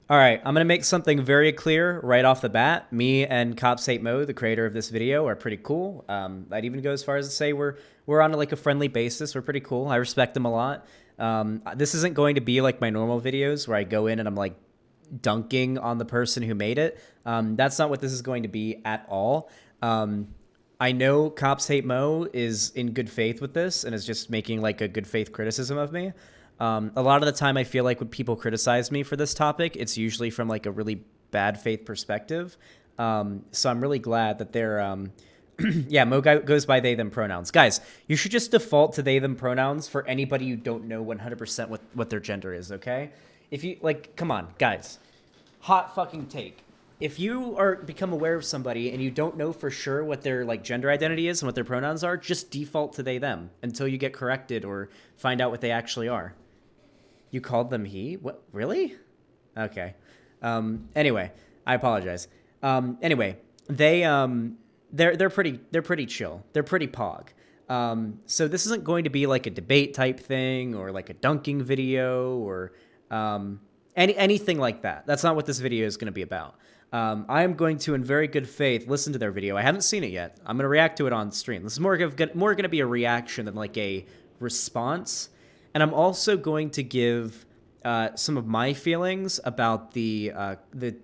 All right, I'm going to make something very clear right off the bat. Me and CopsHateMoe, the creator of this video, are pretty cool. I'd even go as far as to say we're on like a friendly basis. We're pretty cool. I respect them a lot. This isn't going to be like my normal videos where I go in and I'm like dunking on the person who made it. That's not what this is going to be at all. I know CopsHateMoe is in good faith with this and is just making like a good faith criticism of me. A lot of the time I feel like when people criticize me for this topic, it's usually from like a really bad faith perspective. So I'm really glad that they're, yeah, Mo goes by they, them pronouns. Guys, you should just default to they, them pronouns for anybody you don't know 100% what their gender is, okay? If you, like, come on, guys. Hot fucking take. If you are become aware of somebody and you don't know for sure what their like gender identity is and what their pronouns are, just default to they, them until you get corrected or find out what they actually are. You called them he? What? Really? Okay. Anyway, I apologize. Anyway, they're pretty chill. They're pretty pog. So this isn't going to be like a debate type thing or like a dunking video or anything like that. That's not what this video is going to be about. I'm going to, in very good faith, listen to their video. I haven't seen it yet. I'm going to react to it on stream. This is more going to be a reaction than like a response. And I'm also going to give some of my feelings about the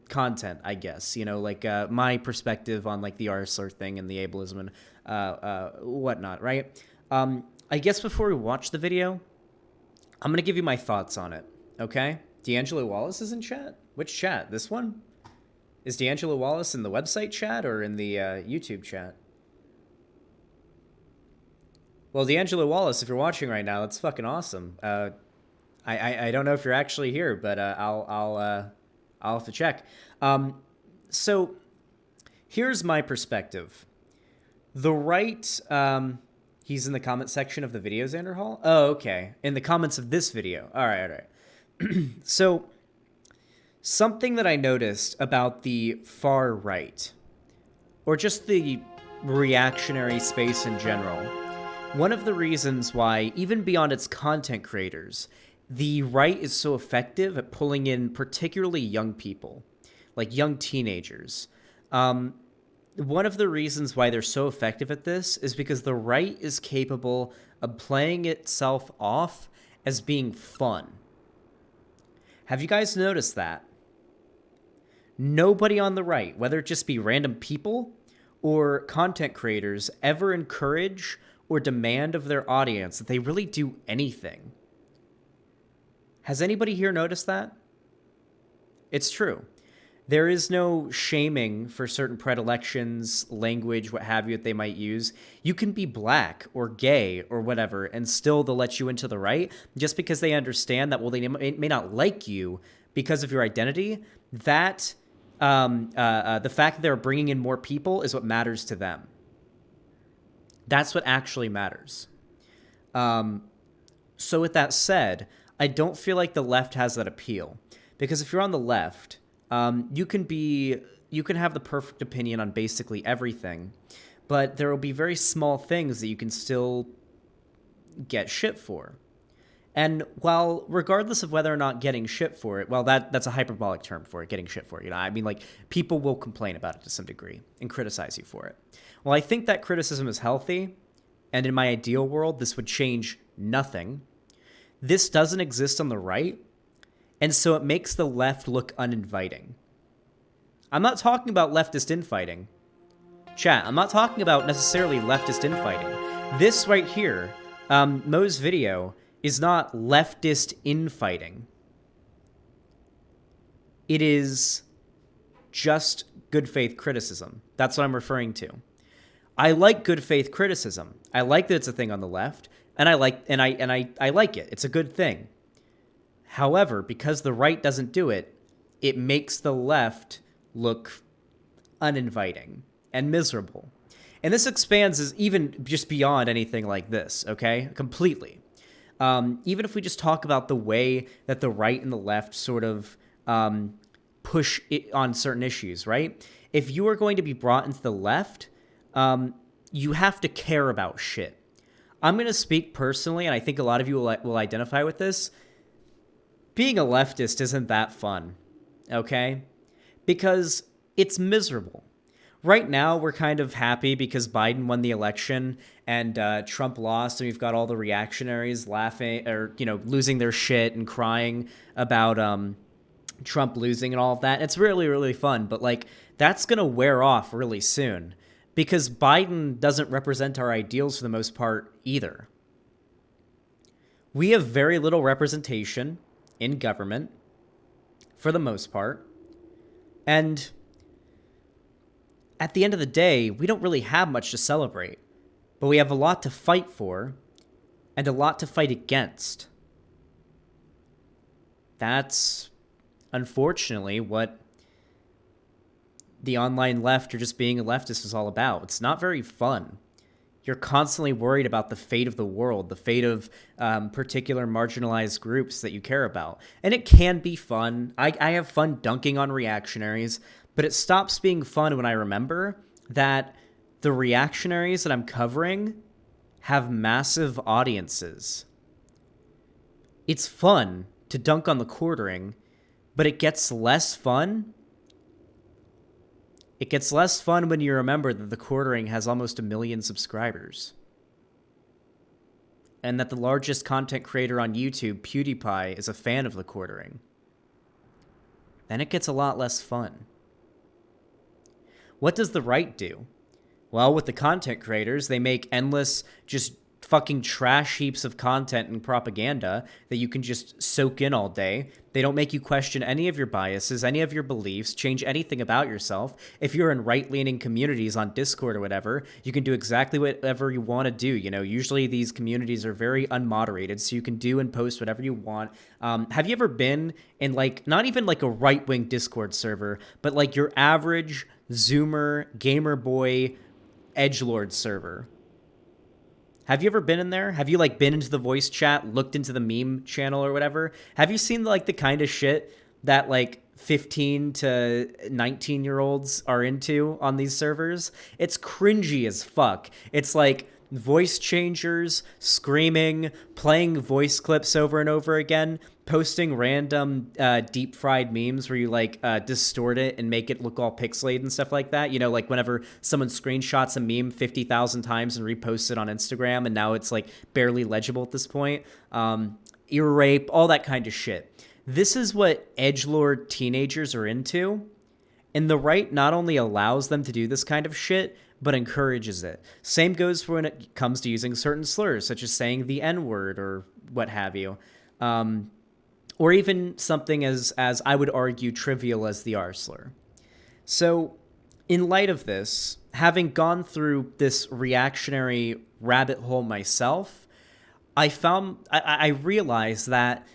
content, I guess. You know, like my perspective on like the Slur thing and the ableism and whatnot, right? I guess before we watch the video, I'm going to give you my thoughts on it, okay? D'Angelo Wallace is in chat? Which chat? This one? Is D'Angelo Wallace in the website chat or in the YouTube chat? Well, D'Angelo Wallace, if you're watching right now, that's fucking awesome. I don't know if you're actually here, but I'll have to check. So here's my perspective. The right, he's in the comment section of the video, Xander Hall. Oh, okay. In the comments of this video. All right. So something that I noticed about the far right, or just the reactionary space in general. One of the reasons why, even beyond its content creators, the right is so effective at pulling in particularly young people, like young teenagers. One of the reasons why they're so effective at this is because the right is capable of playing itself off as being fun. Have you guys noticed that? Nobody on the right, whether it just be random people or content creators, ever encourage or demand of their audience that they really do anything. Has anybody here noticed that? It's true. There is no shaming for certain predilections, language, what have you, that they might use. You can be black or gay or whatever, and still they'll let you into the right just because they understand that, well, they may not like you because of your identity. That the fact that they're bringing in more people is what matters to them. That's what actually matters. So with that said, I don't feel like the left has that appeal. Because if you're on the left, you can have the perfect opinion on basically everything, but there will be very small things that you can still get shit for. And while, regardless of whether or not getting shit for it, well, that's a hyperbolic term for it, getting shit for it. You know, I mean, like, people will complain about it to some degree and criticize you for it. Well, I think that criticism is healthy, and in my ideal world, this would change nothing. This doesn't exist on the right, and so it makes the left look uninviting. I'm not talking about leftist infighting. Chat, I'm not talking about necessarily leftist infighting. This right here, Moe's video, is not leftist infighting. It is just good faith criticism. That's what I'm referring to. I like good faith criticism. I like that it's a thing on the left, and I like it. It's a good thing. However, because the right doesn't do it, it makes the left look uninviting and miserable. And this expands as even just beyond anything like this, okay? Completely. Even if we just talk about the way that the right and the left sort of push it on certain issues, right? If you are going to be brought into the left, you have to care about shit. I'm going to speak personally, and I think a lot of you will identify with this. Being a leftist isn't that fun. okay? Because it's miserable. Right now, we're kind of happy because Biden won the election and Trump lost, and we've got all the reactionaries laughing or, losing their shit and crying about Trump losing and all of that. It's really, really fun, but like that's going to wear off really soon because Biden doesn't represent our ideals for the most part either. We have very little representation in government for the most part. And at the end of the day, we don't really have much to celebrate, but we have a lot to fight for and a lot to fight against. That's unfortunately what the online left or just being a leftist is all about. It's not very fun. You're constantly worried about the fate of the world, the fate of particular marginalized groups that you care about. And it can be fun. I have fun dunking on reactionaries, but it stops being fun when I remember that the reactionaries that I'm covering have massive audiences. It's fun to dunk on the quartering, but it gets less fun. It gets less fun when you remember that the quartering has almost 1 million subscribers. And that the largest content creator on YouTube, PewDiePie, is a fan of the quartering. Then it gets a lot less fun. What does the right do? Well, with the content creators, they make endless, just fucking trash heaps of content and propaganda that you can just soak in all day. They don't make you question any of your biases, any of your beliefs, change anything about yourself. If you're in right-leaning communities on Discord or whatever, you can do exactly whatever you want to do. Usually these communities are very unmoderated, so you can do and post whatever you want. Have you ever been in not even a right-wing Discord server, but your average Zoomer, Gamer Boy, edgelord server? Have you ever been in there? Have you been into the voice chat, looked into the meme channel or whatever? Have you seen the kind of shit that 15 to 19-year-olds are into on these servers? It's cringy as fuck. It's voice changers, screaming, playing voice clips over and over again, posting random deep fried memes where you distort it and make it look all pixelated and stuff like that. Whenever someone screenshots a meme 50,000 times and reposts it on Instagram and now it's barely legible at this point. Ear rape, all that kind of shit. This is what edgelord teenagers are into. And the right not only allows them to do this kind of shit, but encourages it. Same goes for when it comes to using certain slurs, such as saying the N-word or what have you. Or even something as I would argue trivial as the R slur. So in light of this, having gone through this reactionary rabbit hole myself, I realized that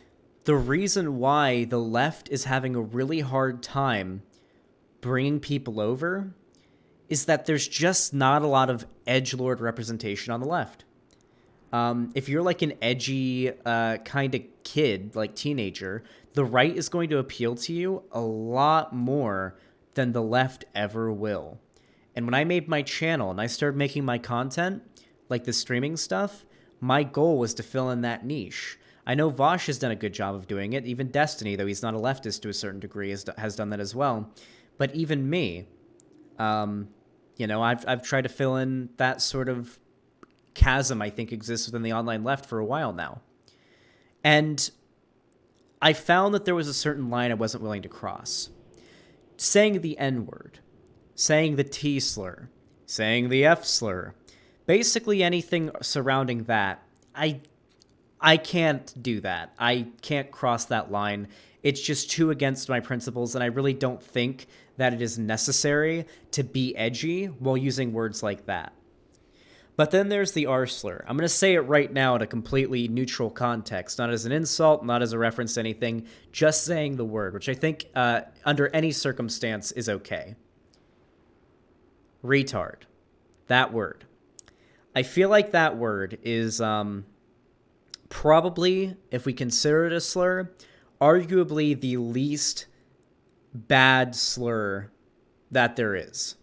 the reason why the left is having a really hard time bringing people over is that there's just not a lot of edgelord representation on the left. If you're an edgy kind of kid, teenager, the right is going to appeal to you a lot more than the left ever will. And when I made my channel and I started making my content, the streaming stuff, my goal was to fill in that niche. I know Vosh has done a good job of doing it. Even Destiny, though he's not a leftist to a certain degree, has done that as well. But even me, I've tried to fill in that sort of chasm I think exists within the online left for a while now. And I found that there was a certain line I wasn't willing to cross. Saying the N-word, saying the T slur, saying the F slur, basically anything surrounding that, I can't do that. I can't cross that line. It's just too against my principles, and I really don't think that it is necessary to be edgy while using words like that. But then there's the R slur. I'm going to say it right now in a completely neutral context, not as an insult, not as a reference to anything, just saying the word, which I think under any circumstance is okay. Retard. That word. I feel like that word is probably, if we consider it a slur, arguably the least bad slur that there is.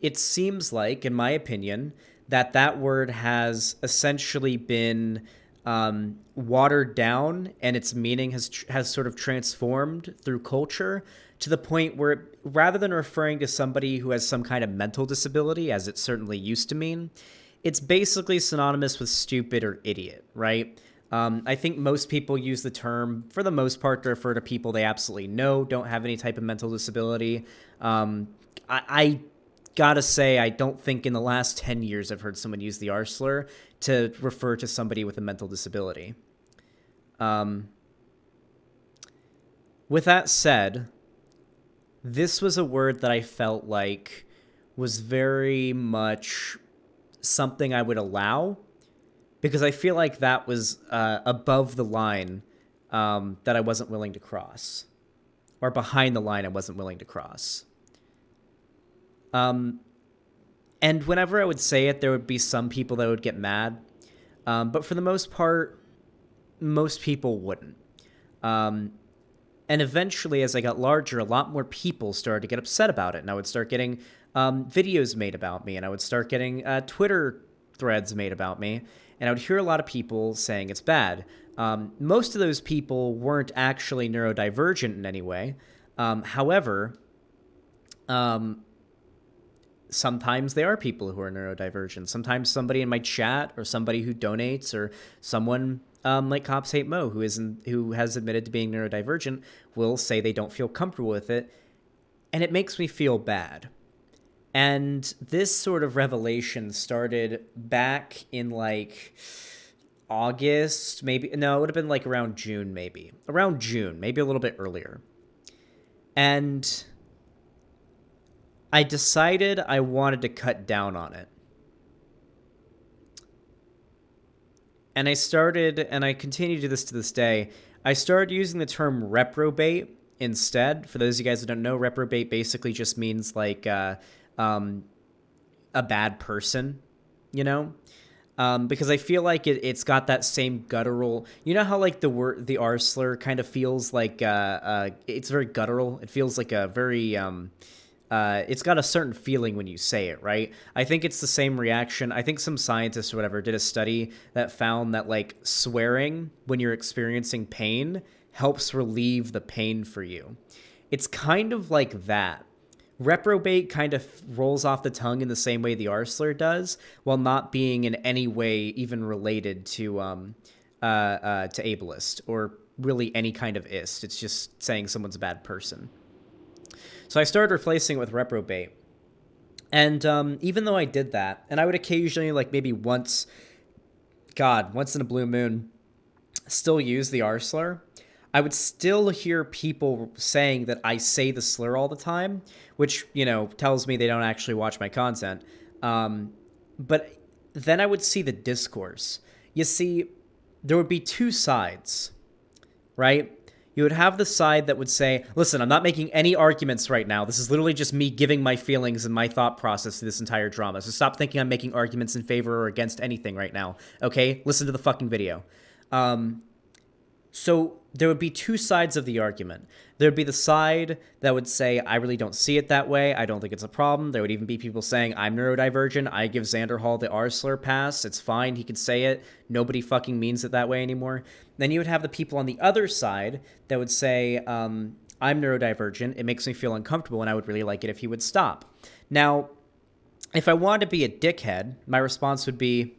It seems like, in my opinion, that word has essentially been watered down, and its meaning has sort of transformed through culture to the point where, rather than referring to somebody who has some kind of mental disability, as it certainly used to mean, it's basically synonymous with stupid or idiot, right? I think most people use the term, for the most part, to refer to people they absolutely know don't have any type of mental disability. I gotta say, I don't think in the last 10 years I've heard someone use the R slur to refer to somebody with a mental disability. With that said, this was a word that I felt like was very much something I would allow, because I feel like that was above the line that I wasn't willing to cross, or behind the line I wasn't willing to cross. And whenever I would say it, there would be some people that would get mad. But for the most part, most people wouldn't. And eventually, as I got larger, a lot more people started to get upset about it. And I would start getting videos made about me. And I would start getting Twitter threads made about me. And I would hear a lot of people saying it's bad. Most of those people weren't actually neurodivergent in any way. However, sometimes they are people who are neurodivergent. Sometimes somebody in my chat, or somebody who donates, or someone like CopsHateMoe's, who has admitted to being neurodivergent, will say they don't feel comfortable with it, and it makes me feel bad. And this sort of revelation started back in like August, maybe. No, it would have been like around June, maybe. Around June, maybe a little bit earlier. And I decided I wanted to cut down on it. And I started, and I continue to do this to this day, I started using the term reprobate instead. For those of you guys who don't know, reprobate basically just means like a bad person, you know? Because I feel like it's got that same guttural, you know how like the R slur kind of feels like, it's very guttural. It feels like a very, it's got a certain feeling when you say it, right? I think it's the same reaction. I think some scientists or whatever did a study that found that like swearing when you're experiencing pain helps relieve the pain for you. It's kind of like that. Reprobate kind of rolls off the tongue in the same way the R slur does, while not being in any way even related to ableist, or really any kind of ist. It's just saying someone's a bad person. So I started replacing it with reprobate. And even though I did that, and I would occasionally, like maybe once in a blue moon, still use the R slur, I would still hear people saying that I say the slur all the time, which, you know, tells me they don't actually watch my content. But then I would see the discourse. You see, there would be two sides, right? You would have the side that would say, listen, I'm not making any arguments right now. This is literally just me giving my feelings and my thought process to this entire drama. So stop thinking I'm making arguments in favor or against anything right now. Okay? Listen to the fucking video. So there would be two sides of the argument. There would be the side that would say, I really don't see it that way. I don't think it's a problem. There would even be people saying, I'm neurodivergent. I give Xander Hall the R slur pass. It's fine. He can say it. Nobody fucking means it that way anymore. Then you would have the people on the other side that would say, I'm neurodivergent. It makes me feel uncomfortable, and I would really like it if he would stop. Now, if I wanted to be a dickhead, my response would be,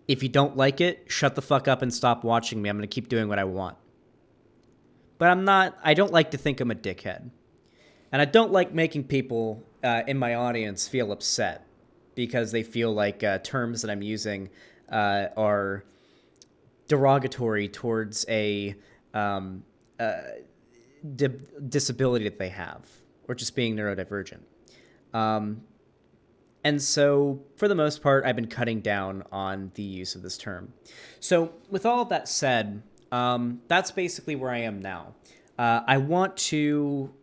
if you don't like it, shut the fuck up and stop watching me. I'm going to keep doing what I want. But I don't like to think I'm a dickhead. And I don't like making people in my audience feel upset because they feel like terms that I'm using are derogatory towards a disability that they have, or just being neurodivergent. And so, for the most part, I've been cutting down on the use of this term. So, with all of that said, that's basically where I am now. I want to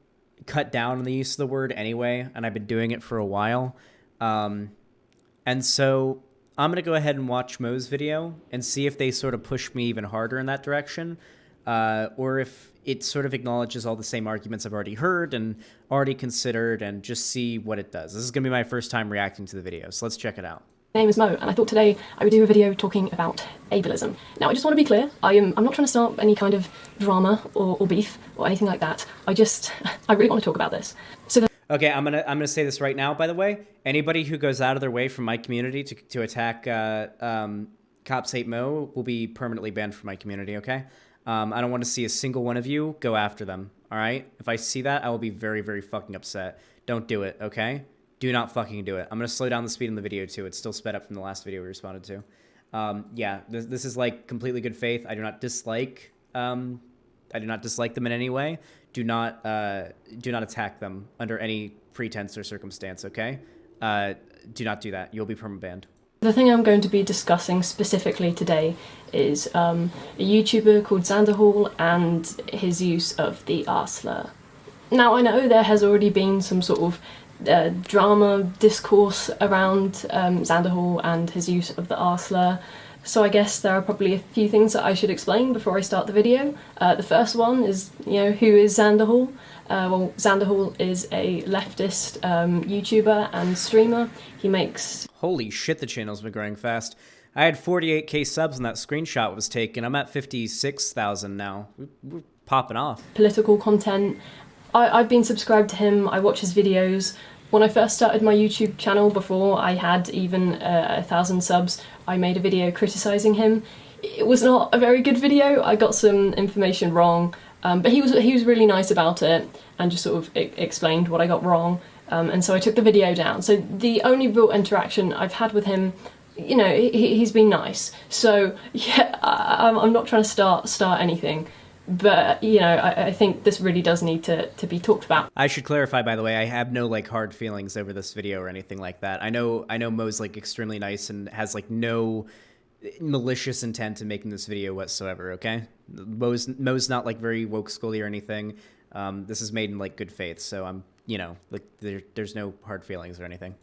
cut down on the use of the word anyway, and I've been doing it for a while. And so, I'm going to go ahead and watch Moe's video and see if they sort of push me even harder in that direction, or if it sort of acknowledges all the same arguments I've already heard and already considered, and just see what it does. This is going to be my first time reacting to the video, so let's check it out. My name is Mo, and I thought today I would do a video talking about ableism. Now, I just want to be clear, I'm not trying to start any kind of drama or beef or anything like that. I really want to talk about this. So okay, I'm gonna say this right now, by the way. Anybody who goes out of their way from my community to attack CopsHateMoe will be permanently banned from my community, okay? I don't want to see a single one of you go after them, all right? If I see that, I will be very, very fucking upset. Don't do it, okay? Do not fucking do it. I'm going to slow down the speed in the video, too. It's still sped up from the last video we responded to. Yeah, this is, like, completely good faith. I do not dislike them in any way. Do not attack them under any pretense or circumstance, okay? Do not do that. You'll be perma banned. The thing I'm going to be discussing specifically today is a YouTuber called Xanderhall and his use of the R-slur. Now, I know there has already been some sort of drama discourse around Xanderhall and his use of the R-slur, so I guess there are probably a few things that I should explain before I start the video. The first one is, who is Xanderhall? Well, Xanderhall is a leftist YouTuber and streamer. He makes... Holy shit, the channel's been growing fast. I had 48k subs when that screenshot was taken. I'm at 56,000 now. We're popping off. Political content. I've been subscribed to him, I watch his videos. When I first started my YouTube channel, before I had even 1,000 subs, I made a video criticising him. It was not a very good video, I got some information wrong, but he was really nice about it and just sort of explained what I got wrong, and so I took the video down. So the only real interaction I've had with him, he's been nice. So yeah, I'm not trying to start anything. But, I think this really does need to be talked about. I should clarify, by the way, I have no, hard feelings over this video or anything like that. I know Mo's, extremely nice and has, no malicious intent in making this video whatsoever, okay? Mo's not, very woke schooly or anything. This is made in, good faith, so I'm, there's no hard feelings or anything.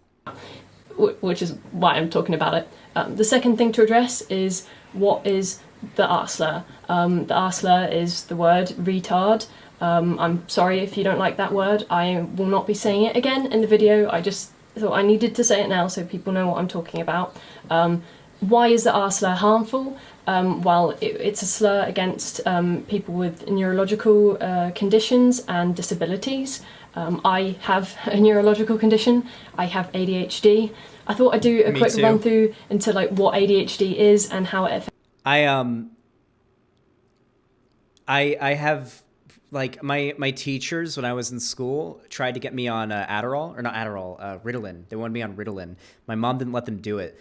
Which is why I'm talking about it. The second thing to address is what is the R-slur. The R-slur is the word retard. I'm sorry if you don't like that word. I will not be saying it again in the video. I just thought I needed to say it now so people know what I'm talking about. Why is the R-slur harmful? Well, it's a slur against people with neurological conditions and disabilities. I have a neurological condition. I have ADHD. I thought I'd do a quick run through into what ADHD is and how it affects. I have my teachers when I was in school tried to get me on Ritalin. They wanted me on Ritalin. My mom didn't let them do it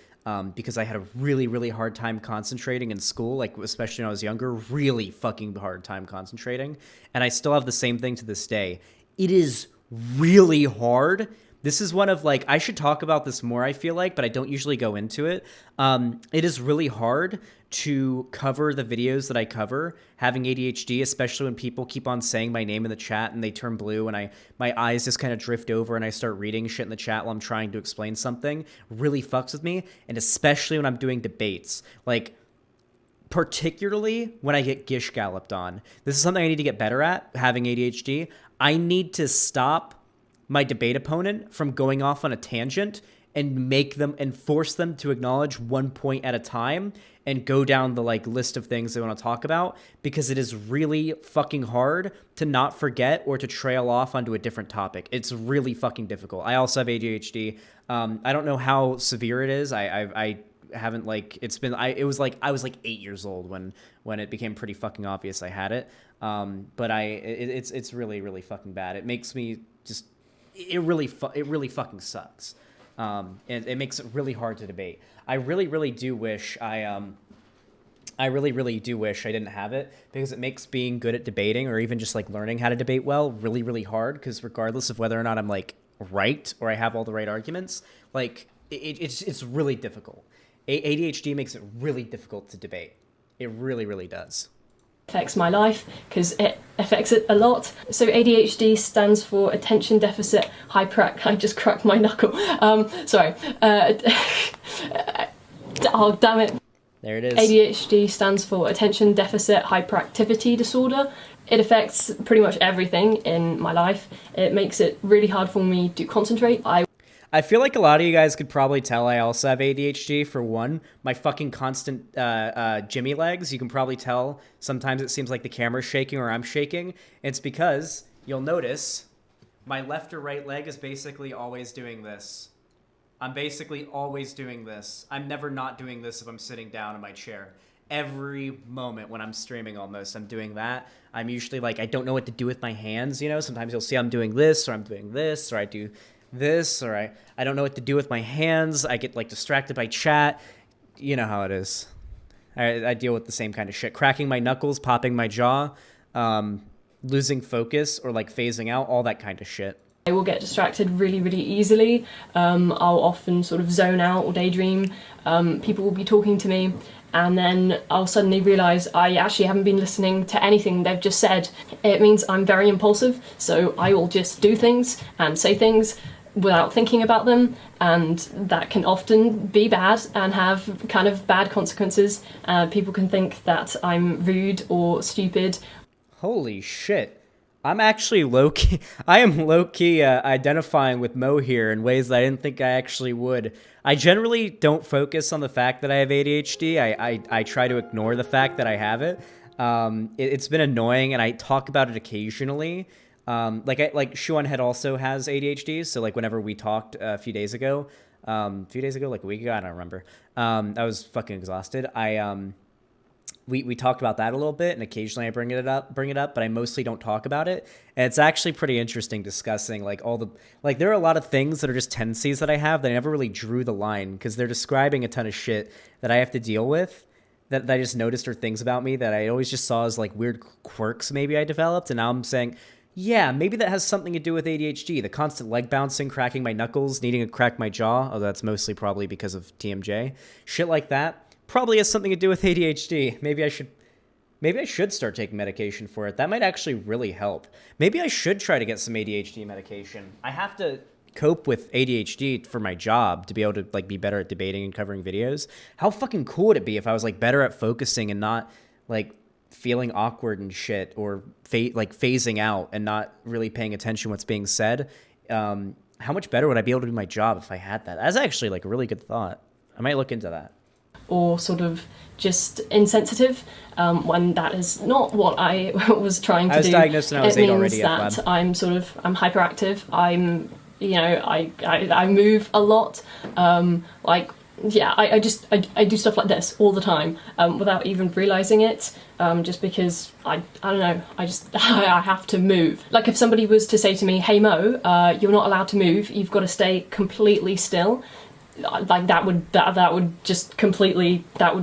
because I had a really hard time concentrating in school, especially when I was younger, really fucking hard time concentrating. And I still have the same thing to this day. It is really hard. This is one of I should talk about this more, I feel but I don't usually go into it. It is really hard to cover the videos that I cover having ADHD, especially when people keep on saying my name in the chat and they turn blue and my eyes just kind of drift over and I start reading shit in the chat while I'm trying to explain something. Really fucks with me, and especially when I'm doing debates. Particularly when I get gish galloped on. This is something I need to get better at, having ADHD. I need to stop my debate opponent from going off on a tangent and force them to acknowledge one point at a time and go down the list of things they want to talk about, because it is really fucking hard to not forget or to trail off onto a different topic. It's really fucking difficult. I also have ADHD. I don't know how severe it is. I haven't I was 8 years old when it became pretty fucking obvious I had it. But it's really fucking bad. It makes me just, it really fucking sucks. And it makes it really hard to debate. I really do wish I didn't have it, because it makes being good at debating or even just learning how to debate well really hard, because regardless of whether or not I'm right or I have all the right arguments, it's really difficult. ADHD makes it really difficult to debate. It really does. Affects my life, because it affects it a lot. So ADHD stands for attention deficit I just cracked my knuckle. Sorry. Oh, damn it. There it is. ADHD stands for attention deficit hyperactivity disorder. It affects pretty much everything in my life. It makes it really hard for me to concentrate. I feel like a lot of you guys could probably tell I also have ADHD. For one, my fucking constant Jimmy legs. You can probably tell sometimes it seems like the camera's shaking or I'm shaking. It's because you'll notice my left or right leg is basically always doing this. I'm basically always doing this. I'm never not doing this if I'm sitting down in my chair. Every moment when I'm streaming almost, I'm doing that. I'm usually like, I don't know what to do with my hands, you know? Sometimes you'll see I'm doing this, or I'm doing this, or I do this, or I don't know what to do with my hands. I get like distracted by chat. You know how it is. I deal with the same kind of shit. Cracking my knuckles, popping my jaw, losing focus, or like phasing out, all that kind of shit. I will get distracted really, really easily. I'll often sort of zone out or daydream. People will be talking to me, and then I'll suddenly realise I actually haven't been listening to anything they've just said. It means I'm very impulsive, so I will just do things and say things without thinking about them, and that can often be bad and have kind of bad consequences. People can think that I'm rude or stupid. Holy shit. I'm actually low-key, I am low-key identifying with Mo here in ways that I didn't think I actually would. I generally don't focus on the fact that I have ADHD. I try to ignore the fact that I have it. It's been annoying, and I talk about it occasionally. Like Shuan Head also has ADHD, so like whenever we talked a few days ago, like a week ago, I don't remember. I was fucking exhausted. We talked about that a little bit, and occasionally I bring it up, but I mostly don't talk about it. And it's actually pretty interesting discussing like there are a lot of things that are just tendencies that I have that I never really drew the line, because they're describing a ton of shit that I have to deal with that I just noticed, or things about me that I always just saw as like weird quirks maybe I developed. And now I'm saying, yeah, maybe that has something to do with ADHD. The constant leg bouncing, cracking my knuckles, needing to crack my jaw, although that's mostly probably because of TMJ. Shit like that probably has something to do with ADHD. Maybe I should start taking medication for it. That might actually really help. Maybe I should try to get some ADHD medication. I have to cope with ADHD for my job to be able to like be better at debating and covering videos. How fucking cool would it be if I was like better at focusing and not like feeling awkward and shit, or phasing out and not really paying attention to what's being said? How much better would I be able to do my job if I had that? That's actually like a really good thought. I might look into that. Or sort of just insensitive, when that is not what I was trying to do. I was diagnosed when I was 8 already. It means that I'm hyperactive. I move a lot. I do stuff like this all the time without even realizing it. Just because I don't know, I have to move. Like if somebody was to say to me, "Hey Mo, you're not allowed to move. You've got to stay completely still." Like that would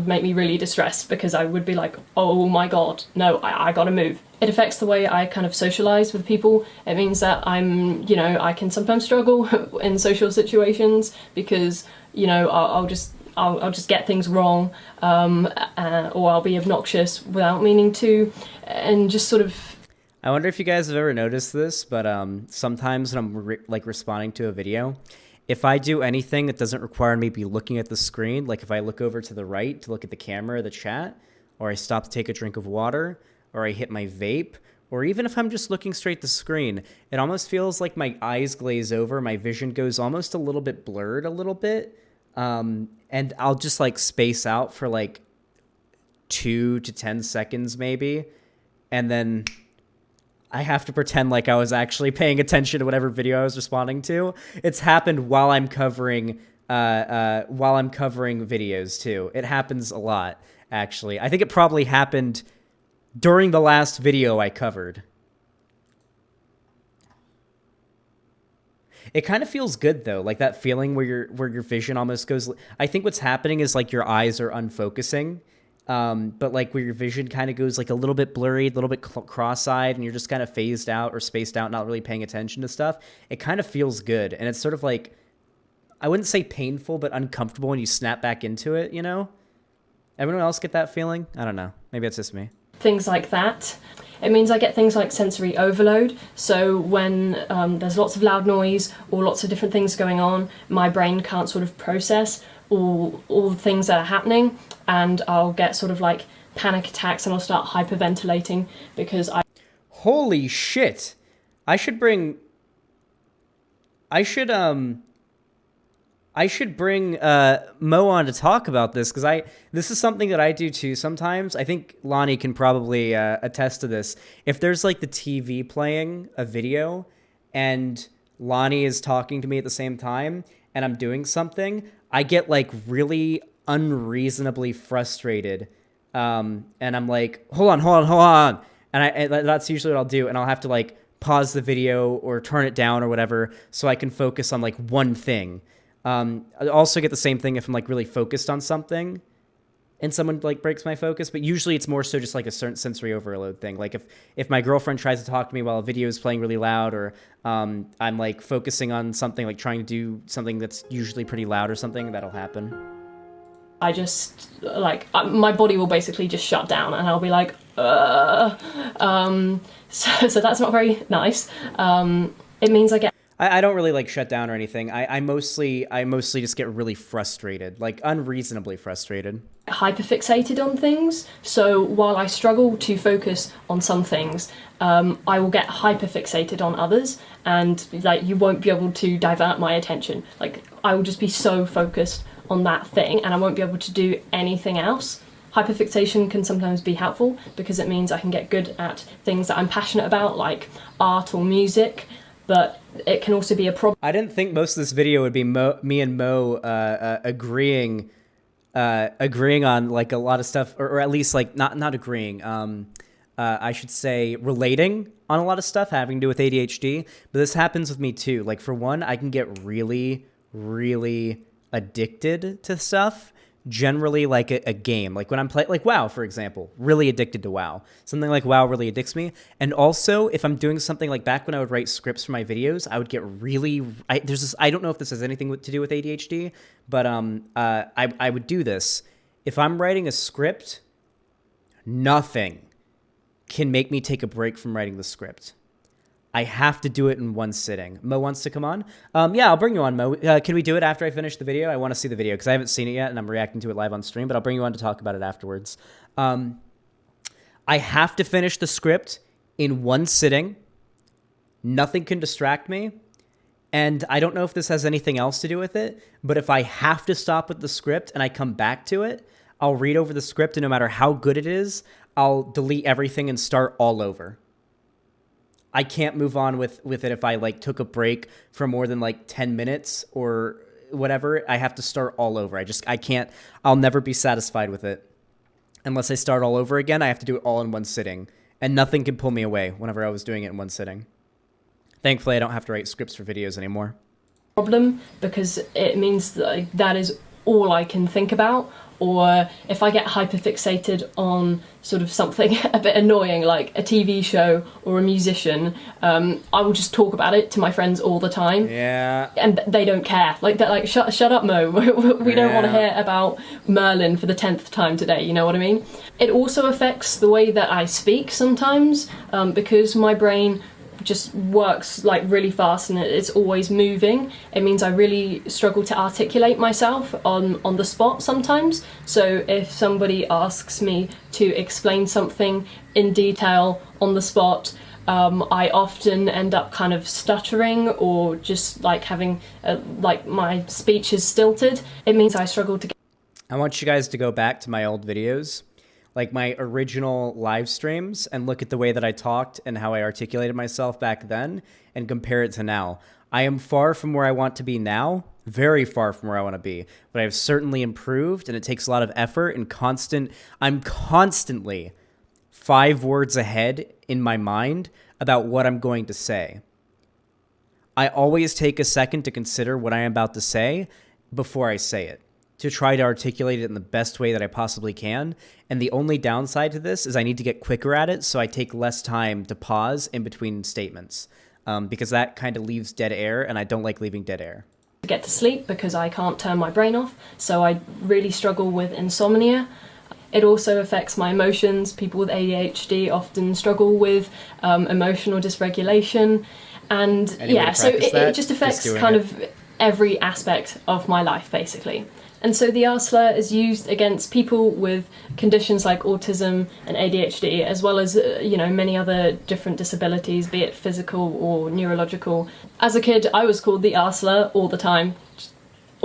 make me really distressed, because I would be like, oh my god, no, I gotta move. It affects the way I kind of socialize with people. It means that I can sometimes struggle in social situations, because I'll just get things wrong, or I'll be obnoxious without meaning to, and just sort of. I wonder if you guys have ever noticed this, but sometimes when I'm responding to a video, if I do anything that doesn't require me to be looking at the screen, like if I look over to the right to look at the camera or the chat, or I stop to take a drink of water, or I hit my vape, or even if I'm just looking straight at the screen, it almost feels like my eyes glaze over, my vision goes almost a little bit blurred a little bit, and I'll just like space out for like 2 to 10 seconds maybe, and then I have to pretend like I was actually paying attention to whatever video I was responding to. It's happened while I'm covering videos too. It happens a lot, actually. I think it probably happened during the last video I covered. It kind of feels good though, like that feeling where your vision almost goes. I think what's happening is like your eyes are unfocusing. But like where your vision kind of goes like a little bit blurry, a little bit cross-eyed, and you're just kind of phased out or spaced out, not really paying attention to stuff. It kind of feels good. And it's sort of like, I wouldn't say painful, but uncomfortable when you snap back into it, you know? Everyone else get that feeling? I don't know. Maybe it's just me. Things like that. It means I get things like sensory overload. So when there's lots of loud noise or lots of different things going on, my brain can't sort of process all the things that are happening, and I'll get sort of like panic attacks, and I'll start hyperventilating because Holy shit! I should I should bring Mo on to talk about this because this is something that I do too sometimes. I think Lonnie can probably attest to this. If there's like the TV playing a video and Lonnie is talking to me at the same time and I'm doing something, I get like really unreasonably frustrated. And I'm like, hold on. And that's usually what I'll do. And I'll have to like pause the video or turn it down or whatever so I can focus on like one thing. I also get the same thing if I'm like really focused on something and someone like breaks my focus, but usually it's more so just like a certain sensory overload thing. Like if my girlfriend tries to talk to me while a video is playing really loud, or I'm like focusing on something, like trying to do something that's usually pretty loud or something, that'll happen. I just, like, my body will basically just shut down and I'll be like, so that's not very nice. It means I don't really like shut down or anything. I mostly just get really frustrated, like unreasonably frustrated. Hyperfixated on things. So while I struggle to focus on some things, I will get hyperfixated on others, and like you won't be able to divert my attention. Like I will just be so focused on that thing and I won't be able to do anything else. Hyperfixation can sometimes be helpful because it means I can get good at things that I'm passionate about, like art or music, but it can also be a problem. I didn't think most of this video would be me and Mo agreeing on like a lot of stuff, or at least like not agreeing. I should say relating on a lot of stuff having to do with ADHD. But this happens with me too. Like for one, I can get really, really addicted to stuff. Generally like a game, like when I'm playing like WoW, for example, really addicted to WoW. Something like WoW really addicts me. And also if I'm doing something like back when I would write scripts for my videos, I would get really, I don't know if this has anything to do with ADHD, but I would do this. If I'm writing a script, nothing can make me take a break from writing the script. I have to do it in one sitting. Mo wants to come on. Yeah, I'll bring you on, Mo. Can we do it after I finish the video? I want to see the video because I haven't seen it yet and I'm reacting to it live on stream, but I'll bring you on to talk about it afterwards. I have to finish the script in one sitting. Nothing can distract me. And I don't know if this has anything else to do with it, but if I have to stop with the script and I come back to it, I'll read over the script and no matter how good it is, I'll delete everything and start all over. I can't move on with it if I like took a break for more than like 10 minutes or whatever. I have to start all over. I can't, I'll never be satisfied with it. Unless I start all over again, I have to do it all in one sitting. And nothing can pull me away whenever I was doing it in one sitting. Thankfully, I don't have to write scripts for videos anymore. Problem because it means that that is all I can think about. Or if I get hyperfixated on sort of something a bit annoying, like a TV show or a musician, I will just talk about it to my friends all the time. Yeah. And they don't care. Like they're like, shut up, Mo. We don't want to hear about Merlin for the 10th time today. You know what I mean? It also affects the way that I speak sometimes, because my brain just works like really fast and it's always moving. It means I really struggle to articulate myself on the spot sometimes. So if somebody asks me to explain something in detail on the spot, I often end up kind of stuttering or just like having like my speech is stilted. It means I struggle to get... I want you guys to go back to my old videos, like my original live streams, and look at the way that I talked and how I articulated myself back then and compare it to now. I am far from where I want to be now, very far from where I want to be, but I've certainly improved, and it takes a lot of effort and I'm constantly 5 words ahead in my mind about what I'm going to say. I always take a second to consider what I am about to say before I say it, to try to articulate it in the best way that I possibly can. And the only downside to this is I need to get quicker at it, so I take less time to pause in between statements, because that kind of leaves dead air, and I don't like leaving dead air. To get to sleep because I can't turn my brain off, so I really struggle with insomnia. It also affects my emotions. People with ADHD often struggle with emotional dysregulation, and yeah, so it just affects kind of every aspect of my life basically. And so the R-slur is used against people with conditions like autism and ADHD, as well as, you know, many other different disabilities, be it physical or neurological. As a kid, I was called the R-slur all the time,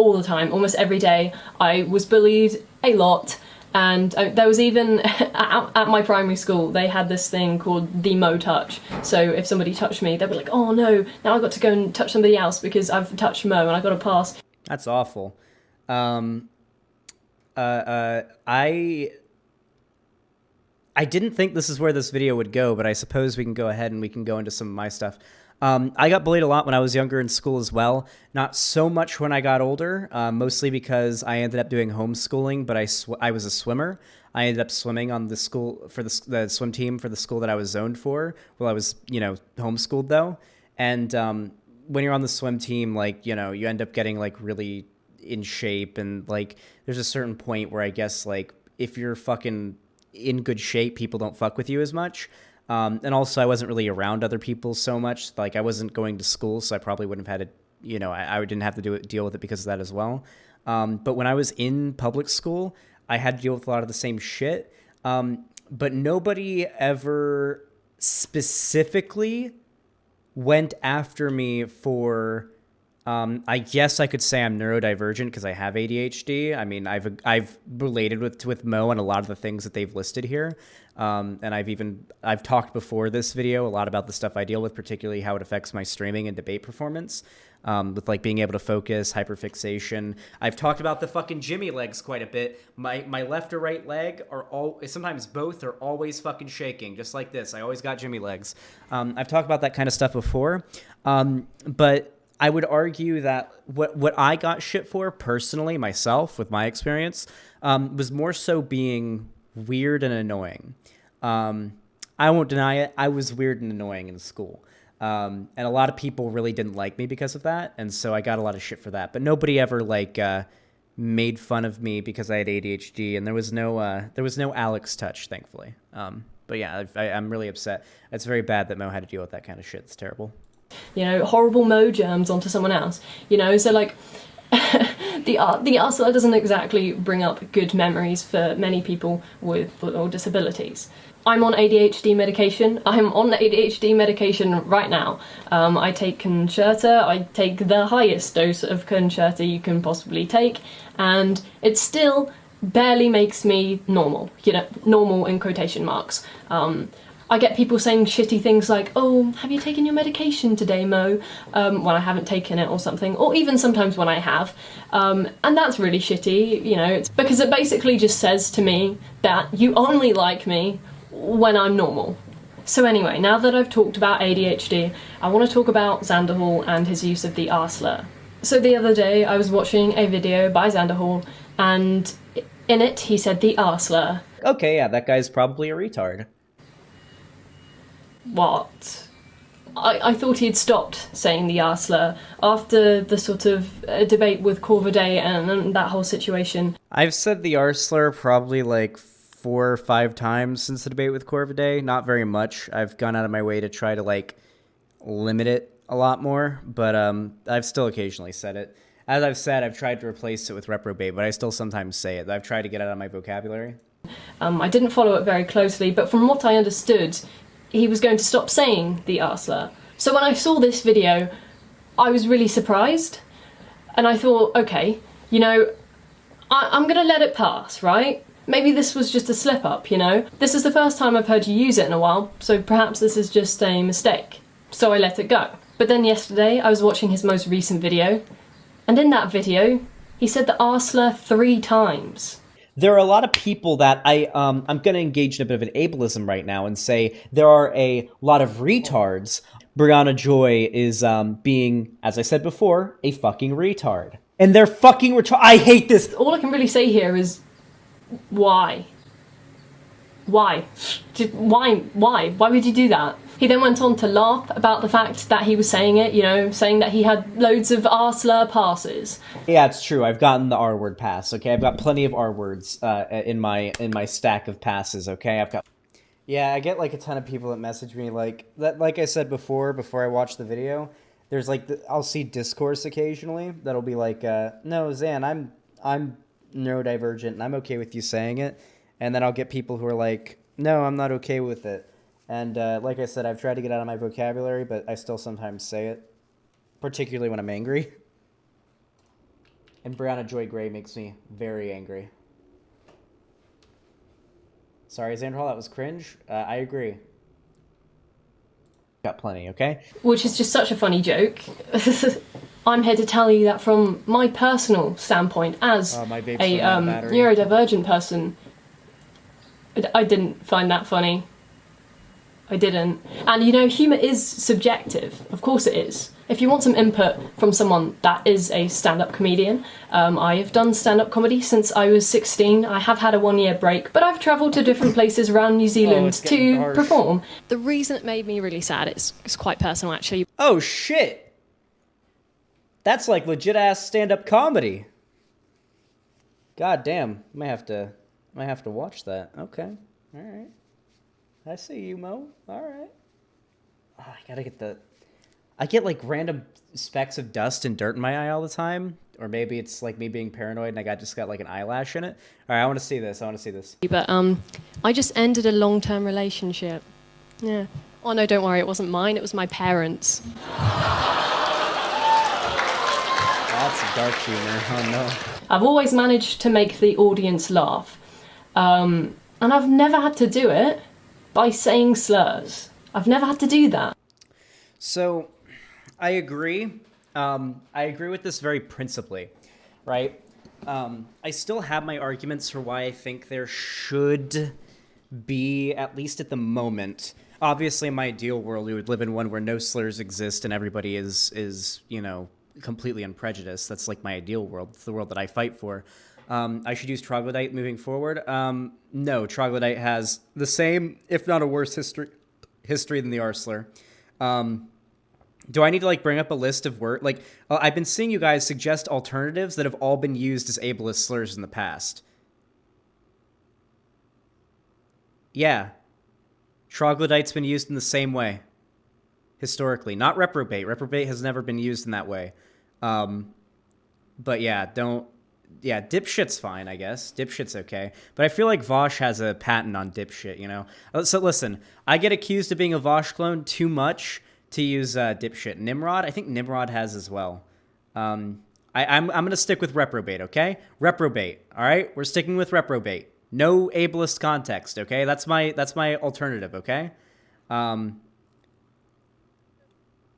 all the time, almost every day. I was bullied a lot. And there was even, at my primary school, they had this thing called the Mo touch. So if somebody touched me, they'd be like, oh no, now I've got to go and touch somebody else because I've touched Mo and I got a pass. That's awful. I didn't think this is where this video would go, but I suppose we can go ahead and we can go into some of my stuff. I got bullied a lot when I was younger in school as well. Not so much when I got older, mostly because I ended up doing homeschooling, but I was a swimmer. I ended up swimming on the school for the swim team for the school that I was zoned for. Well, I was, homeschooled though. And when you're on the swim team, like, you end up getting like really in shape, and like there's a certain point where I guess like if you're fucking in good shape, people don't fuck with you as much. And also I wasn't really around other people so much. Like I wasn't going to school, so I probably wouldn't have had to, I didn't have to deal with it because of that as well. But when I was in public school, I had to deal with a lot of the same shit. But nobody ever specifically went after me for, I guess I could say I'm neurodivergent because I have ADHD. I mean, I've related with Mo and a lot of the things that they've listed here. And I've talked before this video a lot about the stuff I deal with, particularly how it affects my streaming and debate performance, with like being able to focus, hyperfixation. I've talked about the fucking Jimmy legs quite a bit. My left or right leg sometimes both are always fucking shaking, just like this. I always got Jimmy legs. I've talked about that kind of stuff before. But I would argue that what I got shit for personally, myself, with my experience, was more so being weird and annoying. I won't deny it. I was weird and annoying in school. And a lot of people really didn't like me because of that. And so I got a lot of shit for that. But nobody ever made fun of me because I had ADHD, and there was no Alex touch, thankfully. But yeah, I'm really upset. It's very bad that Mo had to deal with that kind of shit. It's terrible. Horrible Mo germs onto someone else. So like the Ursula doesn't exactly bring up good memories for many people with disabilities. I'm on ADHD medication. I'm on ADHD medication right now. I take Concerta. I take the highest dose of Concerta you can possibly take, and it still barely makes me normal. Normal in quotation marks. I get people saying shitty things like, oh, have you taken your medication today, Mo? When I haven't taken it or something, or even sometimes when I have. And that's really shitty, it's because it basically just says to me that you only like me when I'm normal. So anyway, now that I've talked about ADHD, I want to talk about Xanderhall and his use of the R-slur. So the other day I was watching a video by Xanderhall, and in it he said the R-slur. Okay, yeah, that guy's probably a retard. What? I thought he had stopped saying the R-slur after the sort of debate with Corviday and that whole situation. I've said the R-slur probably like 4 or 5 times since the debate with Corviday. Not very much. I've gone out of my way to try to like limit it a lot more, but I've still occasionally said it. As I've said, I've tried to replace it with reprobate, but I still sometimes say it. I've tried to get it out of my vocabulary. I didn't follow it very closely, but from what I understood, he was going to stop saying the R-slur. So when I saw this video, I was really surprised, and I thought, okay, I'm gonna let it pass, right? Maybe this was just a slip-up, This is the first time I've heard you use it in a while, so perhaps this is just a mistake. So I let it go. But then yesterday, I was watching his most recent video, and in that video, he said the R-slur 3 times. There are a lot of people that I'm going to engage in a bit of an ableism right now and say there are a lot of retards. Brianna Joy is being, as I said before, a fucking retard. And they're fucking retard. I hate this. All I can really say here is, why? Why? Why would you do that? He then went on to laugh about the fact that he was saying it, saying that he had loads of R-slur passes. Yeah, it's true. I've gotten the R-word pass, okay? I've got plenty of R-words in my stack of passes, okay? Yeah, I get like a ton of people that message me like that. Like I said before I watch the video, there's like I'll see discourse occasionally that'll be like, no, Zan, I'm neurodivergent and I'm okay with you saying it. And then I'll get people who are like, no, I'm not okay with it. And like I said, I've tried to get out of my vocabulary, but I still sometimes say it, particularly when I'm angry. And Brianna Joy Gray makes me very angry. Sorry, Xandral, that was cringe. I agree. Got plenty, okay? Which is just such a funny joke. I'm here to tell you that from my personal standpoint as a neurodivergent person, I didn't find that funny. I didn't. And you know, humour is subjective. Of course it is. If you want some input from someone that is a stand-up comedian, I have done stand-up comedy since I was 16. I have had a 1-year break, but I've travelled to different places around New Zealand to perform. The reason it made me really sad, it's quite personal actually. Oh shit! That's like legit-ass stand-up comedy. God damn, might have to watch that. Okay, all right. I see you, Mo. All right. Oh, I gotta get the... I get like random specks of dust and dirt in my eye all the time. Or maybe it's like me being paranoid and I just got like an eyelash in it. All right, I want to see this. But I just ended a long-term relationship. Yeah. Oh no, don't worry, it wasn't mine, it was my parents. That's dark humor. Oh no. I've always managed to make the audience laugh. And I've never had to do it by saying slurs. I've never had to do that. So, I agree. I agree with this very principally, right? I still have my arguments for why I think there should be, at least at the moment. Obviously, in my ideal world, we would live in one where no slurs exist and everybody is you know, completely unprejudiced. That's like my ideal world. It's the world that I fight for. I should use troglodyte moving forward. No, troglodyte has the same, if not a worse history than the R slur. Do I need to like bring up a list of words? Like, I've been seeing you guys suggest alternatives that have all been used as ableist slurs in the past. Yeah. Troglodyte's been used in the same way. Historically. Not reprobate. Reprobate has never been used in that way. But yeah, yeah, dipshit's fine, I guess. Dipshit's okay. But I feel like Vosh has a patent on dipshit, you know? So listen, I get accused of being a Vosh clone too much to use dipshit. Nimrod, I think Nimrod has as well. I'm going to stick with reprobate, okay? Reprobate, all right? We're sticking with reprobate. No ableist context, okay? That's my alternative, okay?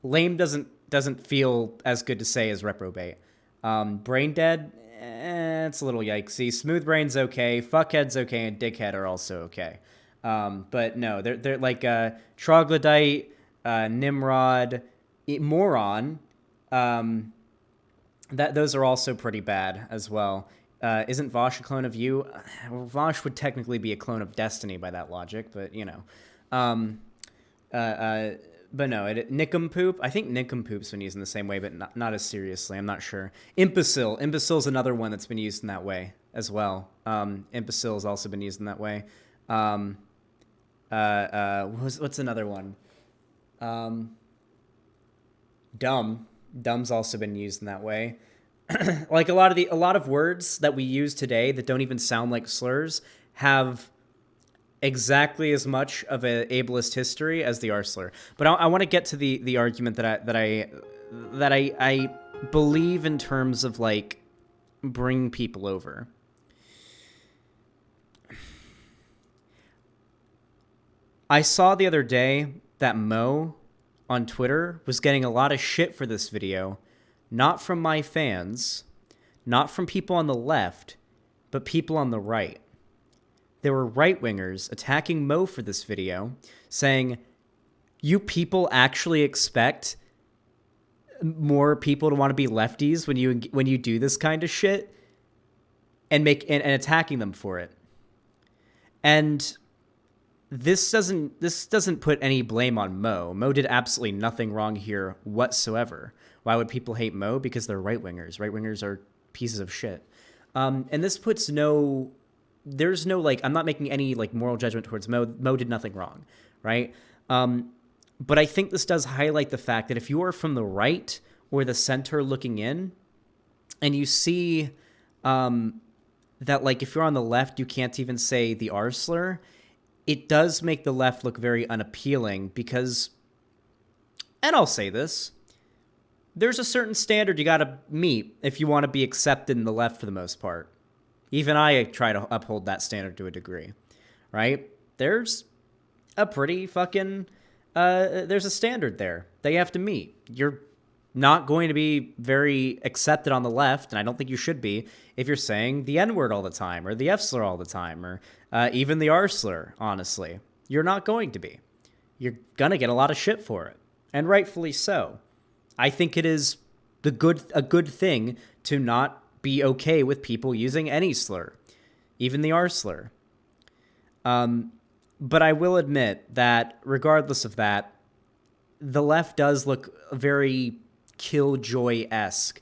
Lame doesn't feel as good to say as reprobate. Brain dead, it's a little yikesy. Smooth brain's okay. Fuckhead's okay, and dickhead are also okay. But no, they're like troglodyte, Nimrod, moron. Those are also pretty bad as well. Isn't Vosh a clone of you? Well, Vosh would technically be a clone of Destiny by that logic, but you know. But no, nincompoop. I think nincompoop's been used in the same way, but not as seriously. I'm not sure. Imbecile. Imbecile's another one that's been used in that way as well. Imbecile's also been used in that way. What's another one? Dumb. Dumb's also been used in that way. Like a lot of words that we use today that don't even sound like slurs have exactly as much of an ableist history as the R slur. But I want to get to the argument that I believe in terms of like bringing people over. I saw the other day that Mo on Twitter was getting a lot of shit for this video, not from my fans, not from people on the left, but people on the right. There were right-wingers attacking Mo for this video, saying, you people actually expect more people to want to be lefties when you do this kind of shit, and attacking them for it. And this doesn't put any blame on Mo. Mo did absolutely nothing wrong here whatsoever. Why would people hate Mo? Because they're right-wingers. Right-wingers are pieces of shit. And this puts there's no, like, I'm not making any, like, moral judgment towards Mo. Mo did nothing wrong, right? But I think this does highlight the fact that if you are from the right or the center looking in, and you see that, like, if you're on the left, you can't even say the R slur, it does make the left look very unappealing because, and I'll say this, there's a certain standard you got to meet if you want to be accepted in the left for the most part. Even I try to uphold that standard to a degree, right? There's a pretty fucking, there's a standard there that you have to meet. You're not going to be very accepted on the left, and I don't think you should be, if you're saying the N-word all the time, or the F-slur all the time, or even the R-slur, honestly. You're not going to be. You're gonna get a lot of shit for it, and rightfully so. I think it is a good thing to not be okay with people using any slur, even the R-slur. But I will admit that regardless of that, the left does look very Killjoy-esque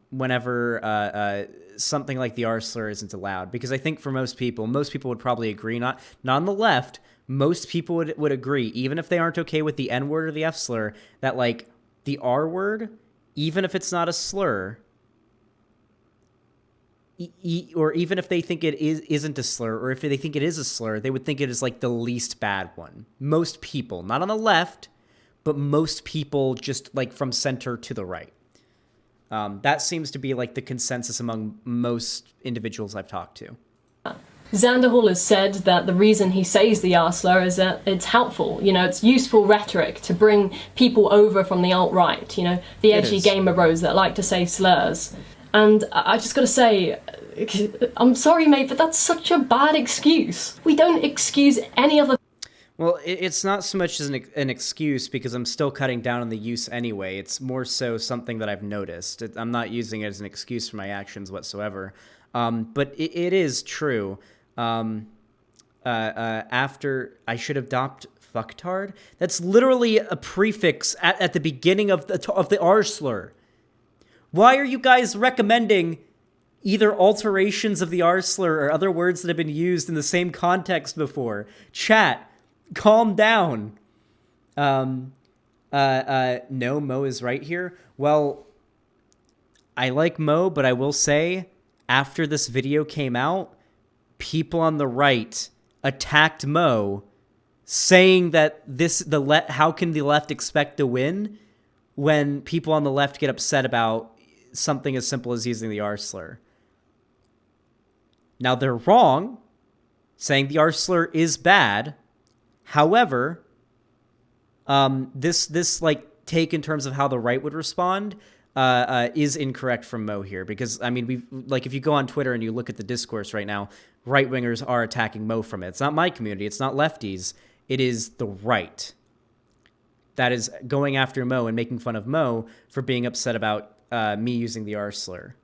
whenever something like the R-slur isn't allowed. Because I think for most people would probably agree, not on the left, most people would agree, even if they aren't okay with the N-word or the F-slur, that like the R-word, even if it's not a slur, or even if they think it isn't a slur, or if they think it is a slur, they would think it is like the least bad one. Most people, not on the left, but most people just like from center to the right. That seems to be like the consensus among most individuals I've talked to. Xander Hall has said that the reason he says the R-slur is that it's helpful, you know, it's useful rhetoric to bring people over from the alt-right, you know, the edgy gamer bros that like to say slurs. And I just gotta say, I'm sorry mate, but that's such a bad excuse. We don't excuse any other... Well, it's not so much as an excuse, because I'm still cutting down on the use anyway. It's more so something that I've noticed. I'm not using it as an excuse for my actions whatsoever. But it is true. After I should adopt fucktard, that's literally a prefix at the beginning of the R-slur. Why are you guys recommending either alterations of the R-slur or other words that have been used in the same context before? Chat, calm down. No, Mo is right here. Well, I like Mo, but I will say, after this video came out, people on the right attacked Mo, saying that how can the left expect to win when people on the left get upset about something as simple as using the R-slur. Now, they're wrong, saying the R-slur is bad. However, this like take in terms of how the right would respond is incorrect from Mo here, because I mean, if you go on Twitter and you look at the discourse right now, right wingers are attacking Mo from it. It's not my community. It's not lefties. It is the right that is going after Mo and making fun of Mo for being upset about me using the R-slur.